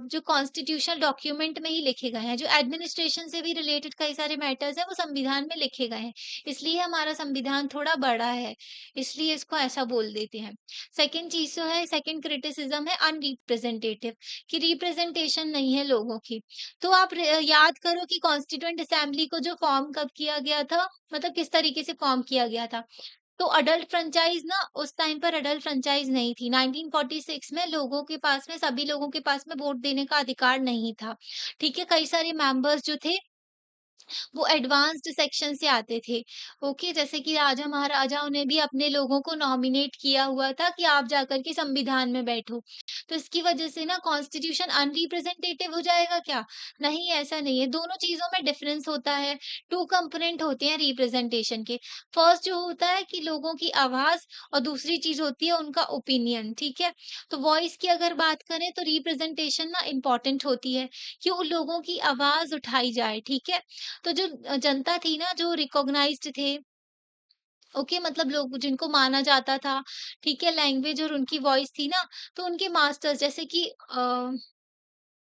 जो कॉन्स्टिट्यूशनल डॉक्यूमेंट में ही लिखे गए हैं, जो एडमिनिस्ट्रेशन से भी रिलेटेड कई सारे मैटर्स हैं, वो संविधान में लिखे गए हैं। इसलिए हमारा संविधान थोड़ा बड़ा है, इसलिए इसको ऐसा बोल देते हैं। सेकंड चीज़ जो है, सेकंड क्रिटिसिज़्म है अनरिप्रेजेंटेटिव, कि रिप्रेजेंटेशन नहीं है लोगों की। तो आप याद करो कि कॉन्स्टिट्यूएंट असेंबली को जो फॉर्म कब किया गया था, मतलब किस तरीके से फॉर्म किया गया था। तो अडल्ट फ्रैंचाइज़ ना उस टाइम पर अडल्ट फ्रैंचाइज़ नहीं थी। 1946 में लोगों के पास में सभी लोगों के पास में वोट देने का अधिकार नहीं था। ठीक है? कई सारे मेंबर्स जो थे वो एडवांस्ड सेक्शन से आते थे। ओके, जैसे कि राजा-महाराजाओं ने भी अपने लोगों को नॉमिनेट किया हुआ था कि आप जाकर के संविधान में बैठो। तो इसकी वजह से ना कॉन्स्टिट्यूशन अनरिप्रेजेंटेटिव हो जाएगा क्या? नहीं, ऐसा नहीं है। दोनों चीज़ों में डिफरेंस होता है। 2 कंपोनेंट होते हैं रिप्रेजेंटेशन के। फर्स्ट जो होता है कि लोगों की आवाज़ और दूसरी चीज़ होती है उनका ओपिनियन, ठीक है? तो वॉइस की अगर बात करें तो रिप्रेजेंटेशन ना इम्पोर्टेंट होती है कि उन लोगों की आवाज़ उठाई जाए, ठीक है? तो जो जनता थी ना, जो रिकॉग्नाइज़्ड थे, ओके, मतलब लोग जिनको माना जाता था, ठीक है, लैंग्वेज और उनकी वॉइस थी ना, तो उनके मास्टर्स जैसे कि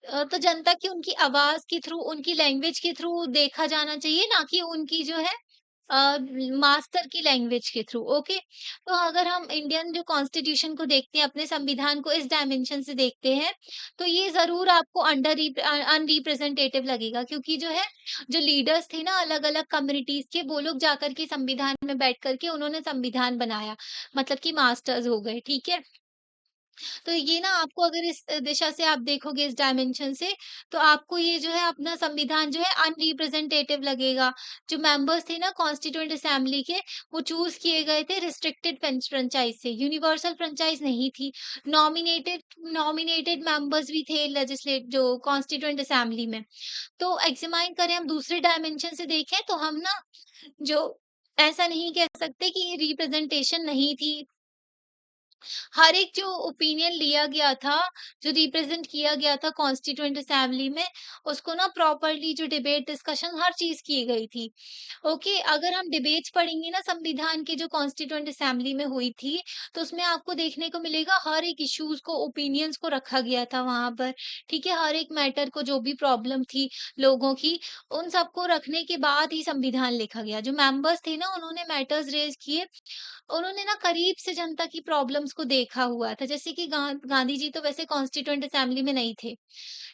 तो जनता की उनकी आवाज़ के थ्रू, उनकी लैंग्वेज के थ्रू देखा जाना चाहिए, ना कि उनकी जो है अ, मास्टर की लैंग्वेज के थ्रू, ओके। तो अगर हम इंडियन जो कॉन्स्टिट्यूशन को देखते हैं, अपने संविधान को इस डायमेंशन से देखते हैं, तो ये ज़रूर आपको अनरिप्रेजेंटेटिव लगेगा, क्योंकि जो है, जो लीडर्स थे ना अलग-अलग कम्युनिटीज़ के, वो लोग जाकर के संविधान में बैठ कर के उन्होंने संविधान बनाया, मतलब कि मास्टर्स हो गए, ठीक है? तो ये ना आपको अगर इस दिशा से आप देखोगे इस डायमेंशन से, तो आपको ये जो है अपना संविधान जो है अनरिप्रेजेंटेटिव लगेगा। जो मेंबर्स थे ना कॉन्स्टिट्यूएंट असेंबली के, वो चूज़ किए गए थे रिस्ट्रिक्टेड फ्रैंचाइज़ से, यूनिवर्सल फ्रैंचाइज़ नहीं थी। नॉमिनेटेड नॉमिनेटेड मेंबर्स भी थे जो कॉन्स्टिट्यूएंट असेंबली में। तो एग्ज़ामाइन करें हम दूसरे डायमेंशन से देखें तो हम ना जो ऐसा नहीं कह सकते कि रिप्रेजेंटेशन नहीं थी, हर एक जो ओपिनियन लिया गया था, जो रिप्रेज़ेंट किया गया था कॉन्स्टिट्यूएंट असेंबली में, उसको ना प्रॉपर्ली जो डिबेट, डिस्कशन हर चीज़ की गई थी। ओके, अगर हम डिबेट्स पढ़ेंगे ना संविधान की जो कॉन्स्टिट्यूएंट असेंबली में हुई थी, तो उसमें आपको देखने को मिलेगा हर एक इश्यूज़ को, ओपिनियंस को रखा गया था वहाँ पर, ठीक है? हर एक मैटर को, जो भी प्रॉब्लम थी लोगों की, उन सबको रखने के बाद ही संविधान लिखा गया। जो मेंबर्स थे ना, उन्होंने मैटर्स रेज़ किए, उन्होंने ना करीब से जनता की प्रॉब्लम्स को देखा हुआ था। जैसे कि गांधी जी तो वैसे कॉन्स्टिट्यूएंट असेंबली में नहीं थे,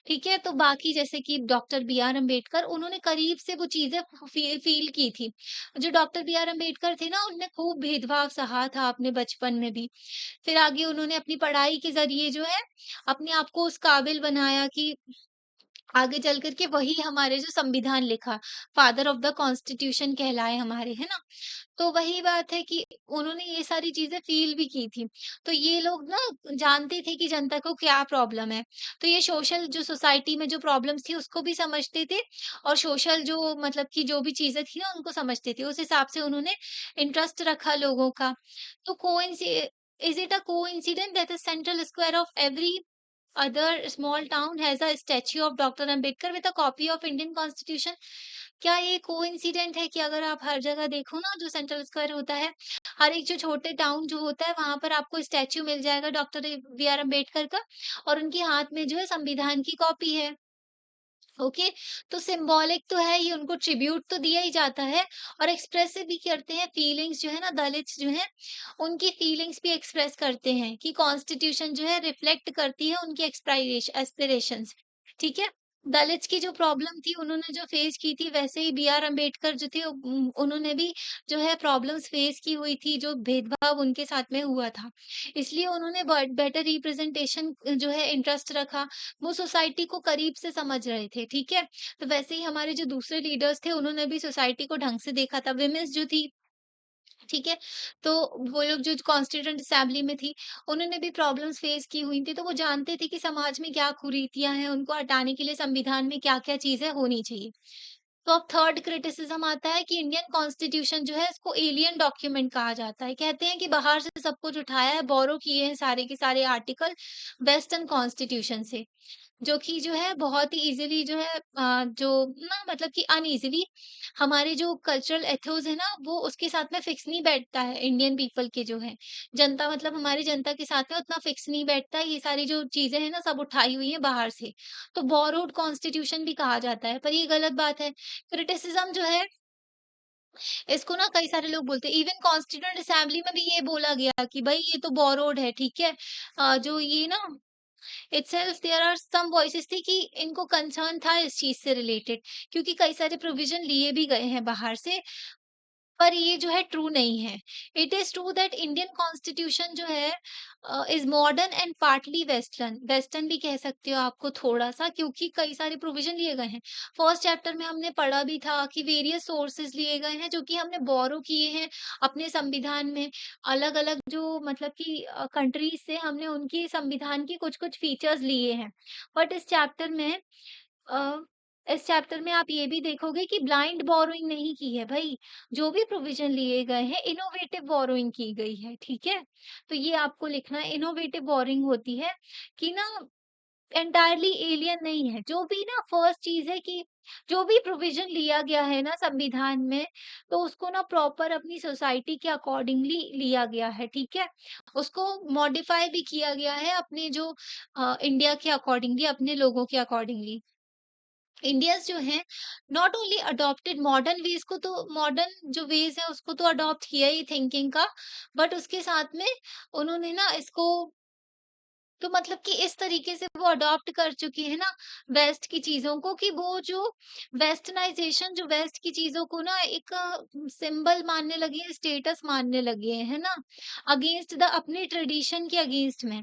ठीक है? तो बाकी जैसे कि डॉक्टर बी आर अम्बेडकर, उन्होंने करीब से वो चीज़ें फ़ील की थी। जो डॉक्टर बी आर अम्बेडकर थे ना, उन्होंने खूब भेदभाव सहा था अपने बचपन में भी। फिर आगे उन्होंने अपनी पढ़ाई के ज़रिए जो है, अपने आप को उस काबिल बनाया कि आगे चल कर के वही हमारे जो संविधान लिखा, फादर ऑफ द कॉन्स्टिट्यूशन कहलाए हमारे, है ना? तो वही बात है कि उन्होंने ये सारी चीज़ें फ़ील भी की थी। तो ये लोग ना जानते थे कि जनता को क्या प्रॉब्लम है। तो ये सोशल जो सोसाइटी में जो प्रॉब्लम्स थी उसको भी समझते थे और सोशल जो मतलब कि जो भी चीज़ें थी ना उनको समझते थे। उस हिसाब से उन्होंने इंटरेस्ट रखा लोगों का। तो is it a coincidence that the central square of every other small town has a statue of doctor Ambedkar with a copy of Indian constitution. क्या ये कोइंसिडेंट है कि अगर आप हर जगह देखो ना जो सेंट्रल स्क्वायर होता है, हर एक जो छोटे टाउन जो होता है वहां पर आपको स्टैच्यू मिल जाएगा डॉक्टर बी आर अम्बेडकर का और उनके हाथ में जो है संविधान की कॉपी है। ओके, तो सिंबॉलिक तो है ये, उनको ट्रिब्यूट तो दिया ही जाता है और एक्सप्रेसिव भी करते हैं फीलिंग्स जो है ना, दलित्स जो है उनकी फीलिंग्स भी एक्सप्रेस करते हैं कि कॉन्स्टिट्यूशन जो है रिफ्लेक्ट करती है उनकी एस्पिरेशंस। ठीक है, दलित्स की जो प्रॉब्लम थी उन्होंने जो फेस की थी वैसे ही बी आर अम्बेडकर जो थे उन्होंने भी जो है प्रॉब्लम्स फेस की हुई थी, जो भेदभाव उनके साथ में हुआ था, इसलिए उन्होंने बेटर रिप्रेजेंटेशन जो है इंटरेस्ट रखा। वो सोसाइटी को करीब से समझ रहे थे, ठीक है? तो वैसे ही हमारे जो दूसरे लीडर्स थे, उन्होंने भी सोसाइटी को ढंग से देखा था। विमेन्स जो थी, ठीक है? तो वो लोग जो कॉन्स्टिट्यूएंट असेंबली में थी, उन्होंने भी प्रॉब्लम्स फेस की हुई थी, तो वो जानते थे कि समाज में क्या कुरीतियाँ हैं, उनको हटाने के लिए संविधान में क्या-क्या चीज़ें होनी चाहिए। तो अब थर्ड क्रिटिसिज्म आता है कि इंडियन कॉन्स्टिट्यूशन जो है इसको एलियन डॉक्यूमेंट कहा जाता है। कहते हैं कि बाहर से सब कुछ उठाया है, बोरो किए हैं सारे के सारे आर्टिकल वेस्टर्न कॉन्स्टिट्यूशन से। जो कि जो है बहुत ही ईज़िली जो है जो ना मतलब कि अनईज़िली हमारे जो कल्चरल एथियोस है ना, वो उसके साथ में फिक्स नहीं बैठता है इंडियन पीपल के जो है। जनता मतलब हमारी जनता के साथ में उतना फिक्स नहीं बैठता है, ये सारी जो चीज़ें हैं ना सब उठाई हुई हैं बाहर से। तो बोरोड कॉन्स्टिट्यूशन भी कहा जाता है, पर ये गलत बात है। क्रिटिसिज़्म जो है इसको ना कई सारे लोग बोलते हैं, इवन कॉन्स्टिट्यूएंट असेंबली में भी ये बोला गया कि भई ये तो बोरोड है, ठीक है? जो ये ना itself there are some voices थी कि इनको कंसर्न था इस चीज से रिलेटेड, क्योंकि कई सारे प्रोविजन लिए भी गए हैं बाहर से, पर ये जो है ट्रू नहीं है। It is true that Indian constitution जो है is modern and partly western, western भी कह सकते हो आपको थोड़ा सा, क्योंकि कई सारे प्रोविजन लिए गए हैं। फर्स्ट चैप्टर में हमने पढ़ा भी था कि वेरियस सोर्सेज लिए गए हैं जो कि हमने बोरो किए हैं अपने संविधान में। अलग अलग जो मतलब कि कंट्रीज से हमने उनकी संविधान की कुछ कुछ फीचर्स लिए हैं। बट अ, इस चैप्टर में आप ये भी देखोगे कि ब्लाइंड बोरोइंग नहीं की है भई। जो भी प्रोविज़न लिए गए हैं, इनोवेटिव बोरोइंग की गई है, ठीक है? तो ये आपको लिखना है, इनोवेटिव बोरोइंग होती है कि ना एंटायरली एलियन नहीं है। जो भी ना फर्स्ट चीज़ है कि जो भी प्रोविज़न लिया गया है ना संविधान में, तो उसको ना प्रॉपर अपनी सोसाइटी के अकॉर्डिंगली लिया गया है, ठीक है? उसको मॉडिफ़ाई भी किया गया है अपने जो इंडिया के अकॉर्डिंगली, अपने लोगों के अकॉर्डिंगली। इंडियंस जो हैं not only adopted modern ways को, तो मॉडर्न जो वेज है उसको तो अडॉप्ट किया ही थिंकिंग का, बट उसके साथ में उन्होंने ना इसको तो मतलब कि इस तरीके से वो अडॉप्ट कर चुकी है ना वेस्ट की चीजों को, कि वो जो वेस्टर्नाइजेशन जो वेस्ट की चीजों को ना एक सिंबल मानने लगी है, स्टेटस मानने लगी है ना, अगेंस्ट द अपने ट्रेडिशन के अगेंस्ट में।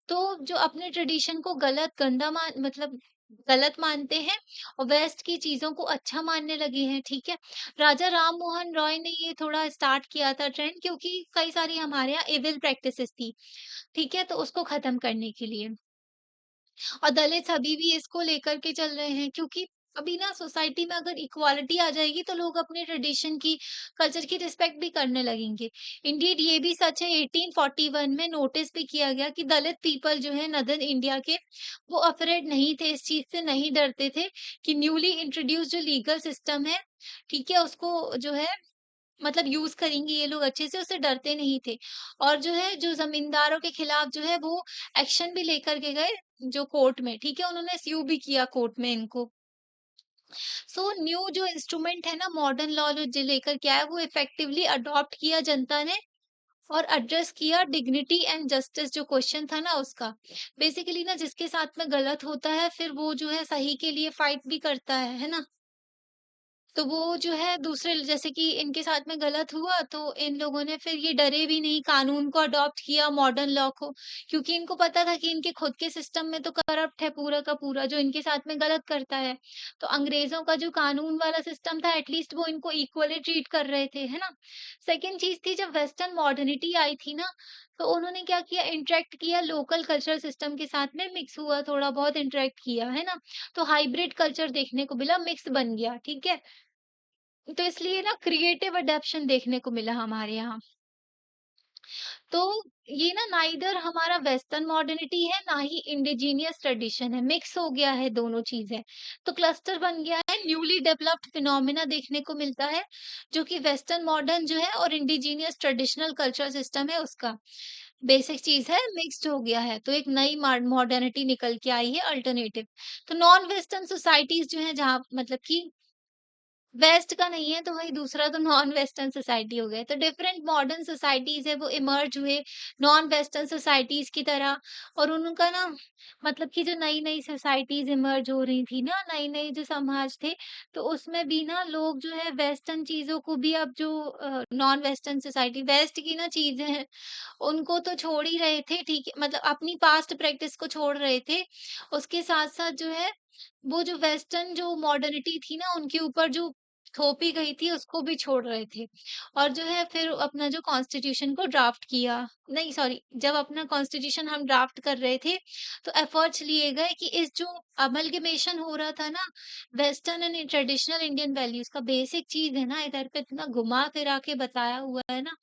तो जो अपने ट्रेडिशन को गलत गंदा मान मतलब गलत मानते हैं और वेस्ट की चीजों को अच्छा मानने लगे हैं, ठीक है? राजा राम मोहन रॉय ने ये थोड़ा स्टार्ट किया था ट्रेंड, क्योंकि कई सारी हमारे यहाँ इविल प्रैक्टिसेस थी, ठीक है? तो उसको खत्म करने के लिए। और दलित अभी भी इसको लेकर के चल रहे हैं, क्योंकि अभी ना सोसाइटी में अगर इक्वालिटी आ जाएगी तो लोग अपने ट्रेडिशन की, कल्चर की रिस्पेक्ट भी करने लगेंगे। इंडीड ये भी सच है, 1841 में नोटिस भी किया गया कि दलित पीपल जो है नॉर्दर्न इंडिया के, वो अफ्रेड नहीं थे, इस चीज से नहीं डरते थे कि न्यूली इंट्रोड्यूस जो लीगल सिस्टम है, ठीक है, उसको जो है मतलब यूज़ करेंगे ये लोग अच्छे से, उससे डरते नहीं थे। और जो है, जो ज़मींदारों के खिलाफ जो है वो एक्शन भी लेकर के गए जो कोर्ट में, ठीक है? उन्होंने स्यू भी किया कोर्ट में इनको। सो न्यू जो इंस्ट्रूमेंट है ना मॉडर्न लॉ जो लेकर के आया, वो इफेक्टिवली अडॉप्ट किया जनता ने और एड्रेस किया डिग्निटी एंड जस्टिस जो क्वेश्चन था ना उसका। बेसिकली ना जिसके साथ में गलत होता है फिर वो जो है सही के लिए फाइट भी करता है ना? तो वो जो है दूसरे जैसे कि इनके साथ में गलत हुआ तो इन लोगों ने फिर ये डरे भी नहीं, कानून को अडॉप्ट किया मॉडर्न लॉ को, क्योंकि इनको पता था कि इनके खुद के सिस्टम में तो करप्ट है पूरा का पूरा जो इनके साथ में गलत करता है। तो अंग्रेज़ों का जो कानून वाला सिस्टम था एटलीस्ट वो इनको इक्वली ट्रीट कर रहे थे, है ना? सेकंड चीज़ थी जब वेस्टर्न मॉडर्निटी आई थी ना, तो उन्होंने क्या किया इंटरैक्ट किया लोकल कल्चरल सिस्टम के साथ में मिक्स हुआ, थोड़ा बहुत इंटरैक्ट किया, है ना? तो हाइब्रिड कल्चर देखने को मिला, मिक्स बन गया, ठीक है? तो इसलिए ना क्रिएटिव अडैप्शन देखने को मिला हमारे यहाँ। तो ये ना नाइदर हमारा वेस्टर्न मॉडर्निटी है, ना ही इंडिजीनियस ट्रेडिशन है, मिक्स हो गया है दोनों चीज़ें। तो क्लस्टर बन गया है, न्यूली डेवलप्ड फिनोमेना देखने को मिलता है, जो कि वेस्टर्न मॉडर्न जो है और इंडिजीनियस ट्रेडिशनल कल्चरल सिस्टम है उसका। बेसिक चीज़ है, मिक्स्ड हो गया है, तो एक नई मॉडर्निटी निकल के आई है अल्टरनेटिव। तो नॉन वेस्टर्न सोसाइटीज़ जो हैं जहाँ मतलब कि वेस्ट का नहीं है, तो वही दूसरा तो नॉन वेस्टर्न सोसाइटी हो गए। तो डिफरेंट मॉडर्न सोसाइटीज़ है वो इमर्ज हुए नॉन वेस्टर्न सोसाइटीज़ की तरह और उनका ना मतलब कि जो नई-नई सोसाइटीज़ इमर्ज हो रही थी ना, नए-नए जो समाज थे, तो उसमें भी ना लोग जो है वेस्टर्न चीज़ों को भी अब जो नॉन वेस्टर्न सोसाइटी वेस्ट की ना चीज़ें हैं, उनको तो छोड़ ही रहे थे, ठीक है, मतलब अपनी पास्ट प्रैक्टिस को छोड़ रहे थे। उसके साथ-साथ जो है वो जो वेस्टर्न जो मॉडर्निटी थी ना उनके ऊपर जो थोपी गई थी उसको भी छोड़ रहे थे। और जो है फिर अपना जो कॉन्स्टिट्यूशन को ड्राफ्ट किया नहीं सॉरी जब अपना कॉन्स्टिट्यूशन हम ड्राफ्ट कर रहे थे तो एफर्ट्स लिए गए कि इस जो अमलगमेशन हो रहा था ना western and traditional Indian values का बेसिक चीज है ना इधर पे इतना घुमा फिरा के बताया हुआ है ना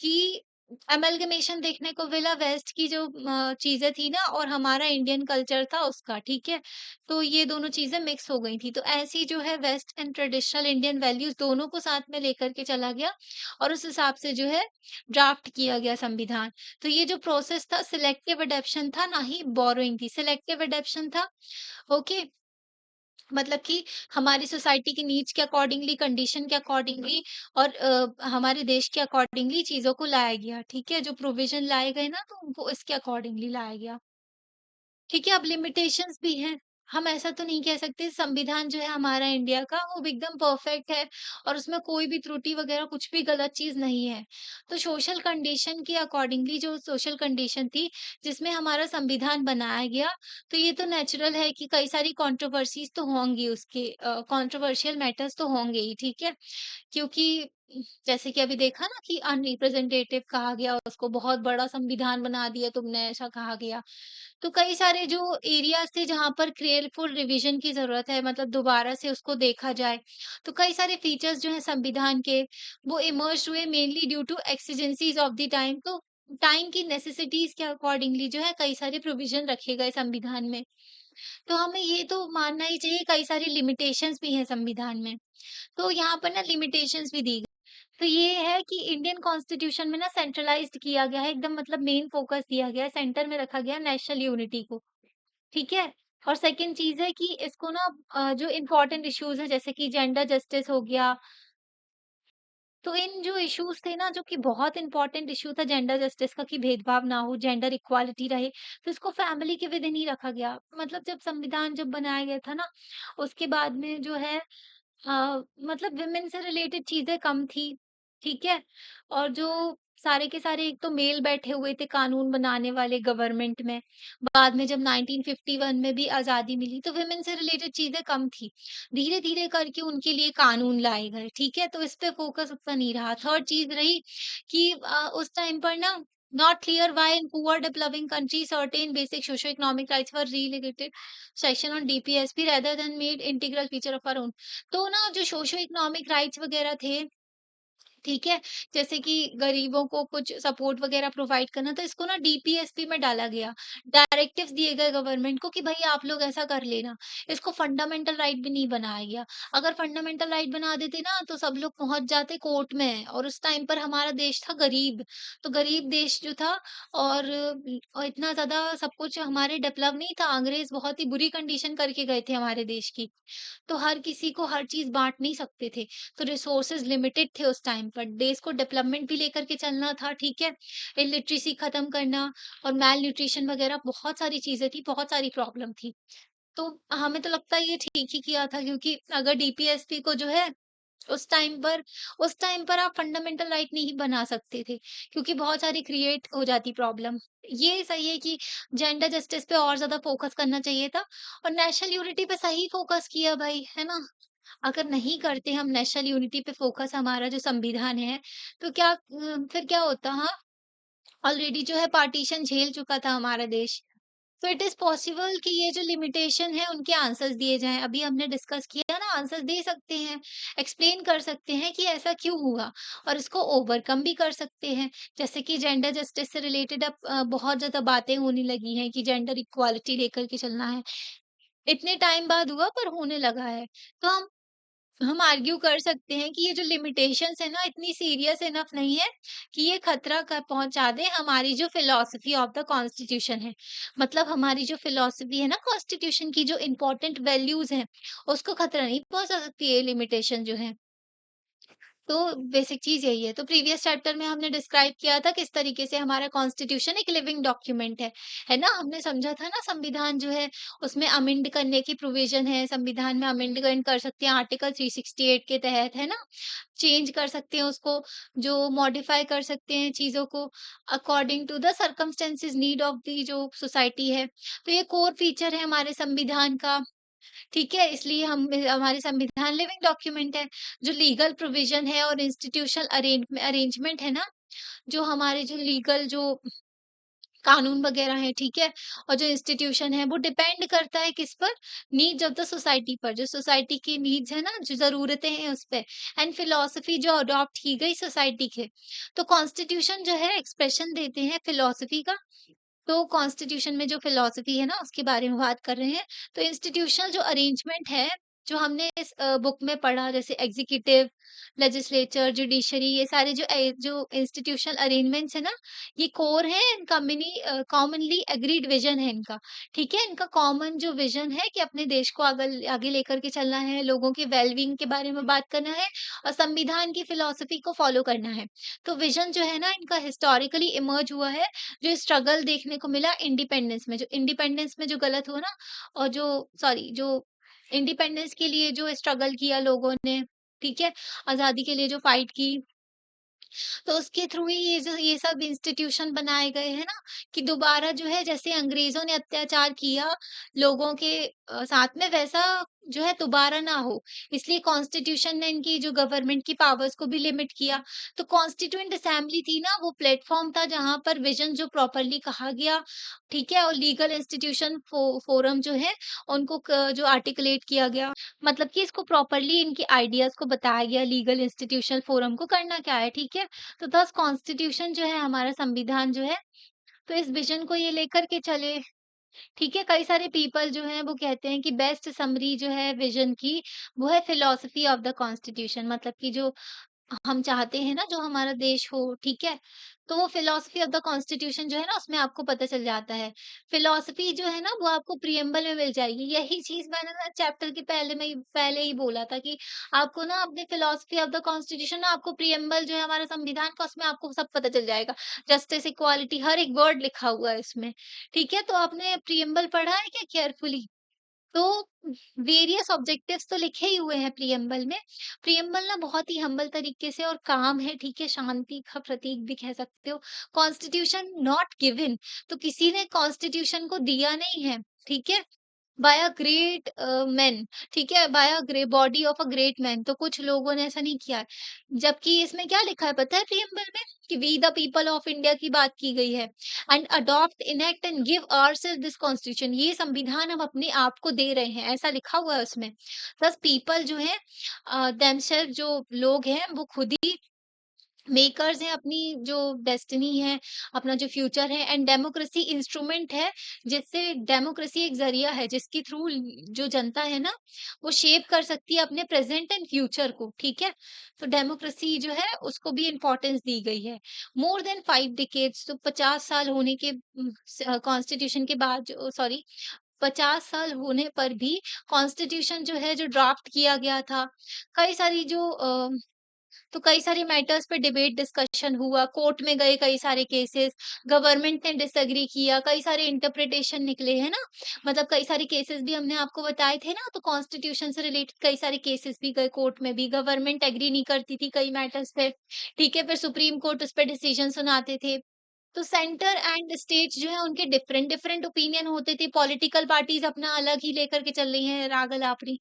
कि अमलगमेशन देखने को मिला वेस्ट की जो चीज़ें थी ना और हमारा इंडियन कल्चर था उसका, ठीक है? तो ये दोनों चीज़ें मिक्स हो गई थी। तो ऐसी जो है west and traditional Indian values दोनों को साथ में लेकर के चला गया और उस हिसाब से जो है ड्राफ्ट किया गया संविधान। तो ये जो प्रोसेस था सिलेक्टिव अडॉप्शन था, ना ही बोरोइंग थी। सिलेक्टिव अडॉप्शन था, ओके? मतलब कि हमारी सोसाइटी की नीड्स के अकॉर्डिंगली, कंडीशन के अकॉर्डिंगली और हमारे देश के अकॉर्डिंगली चीज़ों को लाया गया, ठीक है? जो प्रोविज़न लाए गए ना, तो उनको इसके अकॉर्डिंगली लाया गया। ठीक है, अब लिमिटेशंस भी हैं। हम ऐसा तो नहीं कह सकते संविधान जो है हमारा इंडिया का वो एकदम परफेक्ट है और उसमें कोई भी त्रुटि वगैरह कुछ भी गलत चीज़ नहीं है। तो सोशल कंडीशन के अकॉर्डिंगली जो सोशल कंडीशन थी जिसमें हमारा संविधान बनाया गया, तो ये तो नेचुरल है कि कई सारी कंट्रोवर्सीज़ तो होंगी उसके कंट्रोवर्शियल मैटर्स तो होंगे ही, ठीक है? क्योंकि जैसे कि अभी देखा ना कि अनरिप्रेजेंटेटिव कहा गया उसको, बहुत बड़ा संविधान बना दिया तुमने, ऐसा कहा गया। तो कई सारे जो एरियाज़ थे जहाँ पर केयरफुल रिविज़न की ज़रूरत है मतलब दोबारा से उसको देखा जाए। तो कई सारे फीचर्स जो हैं संविधान के वो इमर्ज्ड हुए mainly due to exigencies of the time. तो टाइम की नेसेसिटीज़ के अकॉर्डिंगली जो है कई सारे प्रोविज़न रखे गए संविधान में। तो हमें ये तो मानना ही चाहिए कई सारी लिमिटेशंस भी हैं संविधान में। तो यहाँ पर ना लिमिटेशंस भी दी गई। तो ये है कि इंडियन कॉन्स्टिट्यूशन में ना सेंट्रलाइज़्ड किया गया है एकदम मतलब मेन फ़ोकस दिया गया है, सेंटर में रखा गया है नेशनल यूनिटी को, ठीक है? और सेकंड चीज़ है कि इसको ना जो इम्पोर्टेंट इश्यूज़ हैं जैसे कि जेंडर जस्टिस हो गया, तो इन जो इश्यूज़ थे ना जो कि बहुत इम्पोर्टेंट इश्यू था जेंडर जस्टिस का कि भेदभाव ना हो, जेंडर इक्वालिटी रहे, तो इसको फैमिली के विदिन ही रखा गया। मतलब जब संविधान जब बनाया गया था ना, उसके बाद में जो है मतलब विमेन से रिलेटेड चीज़ें कम थी, ठीक है? और जो सारे के सारे एक तो मेल बैठे हुए थे कानून बनाने वाले गवर्नमेंट में। बाद में जब 1951 में भी आज़ादी मिली तो विमेन से रिलेटेड चीज़ें कम थी। धीरे-धीरे करके उनके लिए कानून लाए गए, ठीक है? तो इस पे फ़ोकस उतना नहीं रहा। थर्ड चीज़ रही कि उस टाइम पर ना not clear why in poor developing countries certain basic socio economic rights were relegated section on DPSP rather than made integral feature of our own. तो ना जो सोशो इकोनॉमिक राइट्स वगैरह थे, ठीक है? जैसे कि गरीबों को कुछ सपोर्ट वगैरह प्रोवाइड करना, तो इसको ना डीपीएसपी में डाला गया। डायरेक्टिव्स दिए गए गवर्नमेंट को कि भई आप लोग ऐसा कर लेना। इसको फंडामेंटल राइट भी नहीं बनाया गया। अगर फंडामेंटल राइट बना देते ना, तो सब लोग पहुँच जाते कोर्ट में और उस टाइम पर हमारा देश था गरीब। तो गरीब देश जो था और इतना ज़्यादा सब कुछ हमारे डेवलप नहीं था। अंग्रेज़ बहुत ही बुरी कंडीशन करके गए थे हमारे देश की। तो हर किसी को हर चीज़ बाँट नहीं सकते थे। तो रिसोर्सेज़ लिमिटेड थे उस टाइम पर। देश को डेवलपमेंट भी लेकर के चलना था, ठीक है? इलिटरेसी खत्म करना और मैल न्यूट्रिशन वगैरह बहुत सारी चीज़ें थी, बहुत सारी प्रॉब्लम थी। तो हमें तो लगता है ये ठीक ही किया था, क्योंकि अगर डीपीएसपी को जो है उस टाइम पर उस टाइम पर आप फंडामेंटल राइट नहीं बना सकते थे, क्योंकि बहुत सारी क्रिएट हो जाती प्रॉब्लम। ये सही है कि जेंडर जस्टिस पे और ज़्यादा फोकस करना चाहिए था, और नेशनल यूनिटी पे सही फोकस किया भाई, है ना? अगर नहीं करते हम नेशनल यूनिटी पे फोकस, हमारा जो संविधान है, तो क्या फिर क्या होता? हाँ, ऑलरेडी जो है पार्टीशन झेल चुका था हमारा देश। तो इट इज़ पॉसिबल कि ये जो लिमिटेशन है उनके आंसर्स दिए जाएँ। अभी हमने डिस्कस किया ना, आंसर्स दे सकते हैं, एक्सप्लेन कर सकते हैं कि ऐसा क्यों हुआ, और इसको ओवरकम भी कर सकते हैं। जैसे कि जेंडर जस्टिस से रिलेटेड अब बहुत ज़्यादा बातें होने लगी हैं कि जेंडर इक्वालिटी लेकर के चलना है। इतने टाइम बाद हुआ पर होने लगा है। तो हम आर्ग्यू कर सकते हैं कि ये जो लिमिटेशंस है ना, इतनी सीरियस इनफ नहीं है कि ये खतरा कर पहुंचा दे हमारी जो फिलॉसफी ऑफ द कॉन्स्टिट्यूशन है। मतलब हमारी जो फिलॉसफी है ना कॉन्स्टिट्यूशन की, जो इम्पोर्टेंट वैल्यूज हैं, उसको खतरा नहीं पहुंचा सकती ये लिमिटेशन जो है। तो बेसिक चीज़ यही है। तो प्रीवियस चैप्टर में हमने डिस्क्राइब किया था किस तरीके से हमारा कॉन्स्टिट्यूशन एक लिविंग डॉक्यूमेंट है ना? हमने समझा था ना, संविधान जो है उसमें अमेंड करने की प्रोविज़न है, संविधान में अमेंडमेंट कर सकते हैं आर्टिकल 368 के तहत, है ना? चेंज कर सकते हैं उसको, जो मॉडिफाई कर सकते हैं चीज़ों को according to the circumstances need of the जो सोसाइटी है। तो ये कोर फीचर है हमारे संविधान का। ठीक है? इसलिए हम हमारे संविधान लिविंग डॉक्यूमेंट है। जो लीगल प्रोविज़न है और इंस्टीट्यूशनल अरेंजमेंट है ना, जो हमारे जो लीगल जो कानून वगैरह हैं, ठीक है? और जो इंस्टीट्यूशन है वो डिपेंड करता है किस पर? नीड्स ऑफ द सोसाइटी पर। जो सोसाइटी की नीड्स है ना, जो ज़रूरतें हैं उस पे, एंड फिलॉसफी जो अडॉप्ट की गई सोसाइटी के। तो कॉन्स्टिट्यूशन जो है एक्सप्रेशन देते हैं फिलॉसफी का। तो कॉन्स्टिट्यूशन में जो फिलॉसफी है ना, उसके बारे में बात कर रहे हैं। तो इंस्टीट्यूशनल जो अरेंजमेंट है, जो हमने इस बुक में पढ़ा, जैसे एग्जीक्यूटिव, लेजिस्लेचर, जुडिशरी, ये सारे जो इंस्टीट्यूशनल अरेंजमेंट्स है ना, ये कोर है, इनका कॉमनली एग्रीड विजन है इनका। ठीक है? इनका कॉमन जो विजन है कि अपने देश को आगे आगे लेकर के चलना है, लोगों के वेलबींग के बारे में बात करना है, और संविधान की फिलॉसफी को फॉलो करना है। तो विजन जो है ना, इनका हिस्टोरिकली इमर्ज हुआ है, जो स्ट्रगल देखने को मिला इंडिपेंडेंस में जो गलत हुआ ना, और जो सॉरी जो इंडिपेंडेंस के लिए जो स्ट्रगल किया लोगों ने, ठीक है? आज़ादी के लिए जो फाइट की, तो उसके थ्रू ही ये सब इंस्टीट्यूशन बनाए गए हैं ना, कि दोबारा जो है जैसे अंग्रेजों ने अत्याचार किया लोगों के साथ में, वैसा जो है दोबारा ना हो। इसलिए कॉन्स्टिट्यूशन ने इनकी जो गवर्नमेंट की पावर्स को भी लिमिट किया। तो कॉन्स्टिट्यूएंट असेंबली थी ना, वो प्लेटफॉर्म था जहां पर विजन जो प्रॉपरली कहा गया, ठीक है? और लीगल इंस्टीट्यूशन फोरम जो है उनको जो आर्टिकुलेट किया गया, मतलब कि इसको प्रॉपरली इनके आइडियाज को बताया गया, लीगल इंस्टीट्यूशनल फोरम को करना क्या है, ठीक है? तो थस कॉन्स्टिट्यूशन जो है, हमारा संविधान जो है, तो इस विज़न को ये लेकर के चले, ठीक है? कई सारे पीपल जो हैं वो कहते हैं कि बेस्ट समरी जो है विज़न की, वो है फिलॉसफी ऑफ द कॉन्स्टिट्यूशन, मतलब कि जो हम चाहते हैं ना, जो हमारा देश हो, ठीक है? तो वो फिलॉसफी ऑफ द कॉन्स्टिट्यूशन जो है ना, उसमें आपको पता चल जाता है। फिलॉसफी जो है ना, वो आपको प्रिएम्बल में मिल जाएगी। यही चीज़ मैंने ना चैप्टर के पहले ही बोला था कि आपको ना अपनी फिलॉसफी ऑफ द कॉन्स्टिट्यूशन ना, आपको प्रिएम्बल जो है हमारा संविधान का, उसमें आपको सब पता चल जाएगा। जस्टिस, इक्वालिटी, हर एक वर्ड लिखा हुआ है इसमें, ठीक है? तो आपने प्रिएम्बल पढ़ा है क्या केयरफुली? तो वेरियस ऑब्जेक्टिव्स तो लिखे ही हुए हैं प्रिएम्बल में। प्रिएम्बल ना बहुत ही हम्बल तरीके से और काम है, ठीक है? शांति का प्रतीक भी कह सकते हो। कॉन्स्टिट्यूशन नॉट गिवन, तो किसी ने कॉन्स्टिट्यूशन को दिया नहीं है, ठीक है? बाय अ ग्रेट मैन, ठीक है? By a grey body of a great man, तो कुछ लोगों ने ऐसा नहीं किया है। जबकि इसमें क्या लिखा है पता है प्रिएम्बल में? कि we the people of India की बात की गई है, and adopt, enact and give ourselves this constitution, ये संविधान हम अपने आप को दे रहे हैं, ऐसा लिखा हुआ है उसमें। प्लस पीपल जो है देमसेल्फ, जो लोग हैं वो खुद ही मेकर्स हैं अपनी जो डेस्टिनी है, अपना जो फ्यूचर है, एंड डेमोक्रेसी इंस्ट्रूमेंट है, जिससे डेमोक्रेसी एक ज़रिया है जिसके थ्रू जो जनता है ना, वो शेप कर सकती है अपने प्रेज़ेंट एंड फ्यूचर को, ठीक है? तो डेमोक्रेसी जो है उसको भी इम्पोर्टेंस दी गई है। मोर देन 5 डिकेड्स, तो 50 साल होने के कॉन्स्टिट्यूशन के बाद जो सॉरी 50 साल होने पर भी कॉन्स्टिट्यूशन जो है जो ड्राफ्ट किया गया था, कई सारी जो तो कई सारे मैटर्स पे डिबेट डिस्कशन हुआ, कोर्ट में गए कई सारे केसेस, गवर्नमेंट ने डिसएग्री किया, कई सारे इंटरप्रिटेशन निकले, है ना? मतलब कई सारे केसेस भी हमने आपको बताए थे ना, तो कॉन्स्टिट्यूशन से रिलेटेड कई सारे केसेस भी गए कोर्ट में भी, गवर्नमेंट एग्री नहीं करती थी कई मैटर्स पे, ठीक है? फिर सुप्रीम कोर्ट उस पे डिसीजन सुनाते थे। तो सेंटर एंड स्टेट्स जो है उनके डिफरेंट डिफरेंट ओपिनियन होते थे, पॉलिटिकल पार्टीज अपना अलग ही लेकर के चल रही हैं राग अलापरी,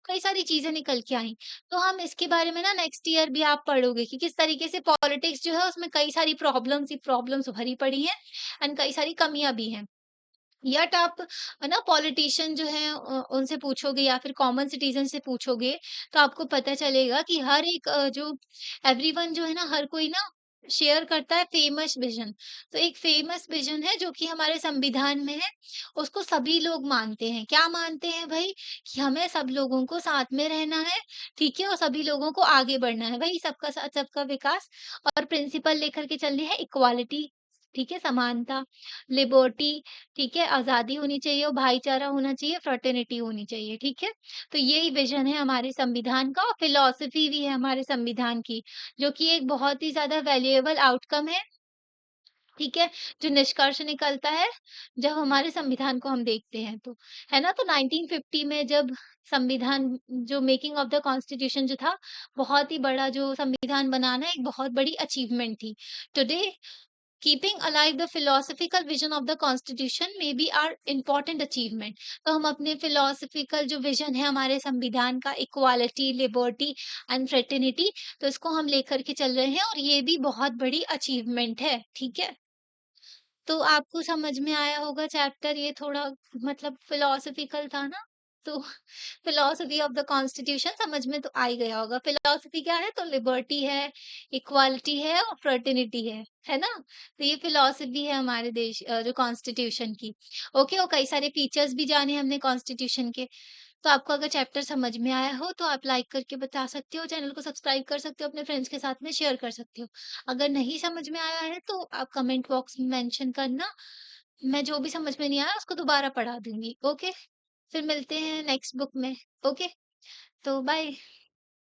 कई सारी चीजें निकल के आई। तो हम इसके बारे में ना नेक्स्ट ईयर भी आप पढ़ोगे कि किस तरीके से पॉलिटिक्स जो है उसमें कई सारी प्रॉब्लम्स ही प्रॉब्लम्स भरी पड़ी हैं एंड कई सारी कमियां भी हैं। यट आप ना पॉलिटिशियन जो है उनसे पूछोगे या फिर कॉमन सिटीजन से पूछोगे तो आपको पता चलेगा कि हर एक जो एवरीवन जो है ना हर कोई ना शेयर करता है फेमस विजन। तो एक फेमस विजन है जो कि हमारे संविधान में है, उसको सभी लोग मानते हैं। क्या मानते हैं भाई? कि हमें सब लोगों को साथ में रहना है, ठीक है, और सभी लोगों को आगे बढ़ना है, वही सबका साथ सबका विकास। और प्रिंसिपल लेकर के चलनी है इक्वालिटी, ठीक है, समानता, लिबर्टी, ठीक है, आज़ादी होनी चाहिए और भाईचारा होना चाहिए, फ्रेटर्निटी होनी चाहिए, ठीक है? तो यही विज़न है हमारे संविधान का और फिलॉसफी भी है हमारे संविधान की, जो कि एक बहुत ही ज़्यादा वैल्यूएबल आउटकम है, ठीक है? जो निष्कर्ष निकलता है, जब हमारे संविधान को हम देखते हैं तो, है ना? तो 1950 में जब संविधान जो मेकिंग ऑफ द कॉन्स्टिट्यूशन जो था, बहुत ही बड़ा जो संविधान बनाना एक बहुत बड़ी अचीवमेंट थी। Today keeping alive the philosophical vision of the constitution may be are important achievement. तो हम अपने फिलोसफिकल जो विजन है हमारे संविधान का, इक्वालिटी, लिबर्टी एंड फ्रेटर्निटी, तो इसको हम लेकर के चल रहे हैं और ये भी बहुत बड़ी अचीवमेंट है, ठीक है? तो आपको समझ में आया होगा चैप्टर, ये थोड़ा मतलब फिलोसफिकल था ना, तो फिलोसफी ऑफ द कॉन्स्टिट्यूशन समझ में तो आ ही गया होगा। फिलोसफी क्या है? तो लिबर्टी है, इक्वालिटी है और फ्रेटर्निटी है ना? तो ये फिलोसफी है हमारे देश जो कॉन्स्टिट्यूशन की। ओके, और कई सारे फीचर्स भी जाने हमने कॉन्स्टिट्यूशन के। तो आपको अगर चैप्टर समझ में आया हो तो आप लाइक करके बता सकते हो, चैनल को सब्सक्राइब कर सकते हो, अपने फ्रेंड्स के साथ में शेयर कर सकते हो। अगर नहीं समझ में आया है तो आप कमेंट बॉक्स में मेंशन करना, मैं जो भी समझ में नहीं आया उसको दोबारा पढ़ा दूँगी, ओके? फिर मिलते हैं नेक्स्ट बुक में, ओके? तो बाय।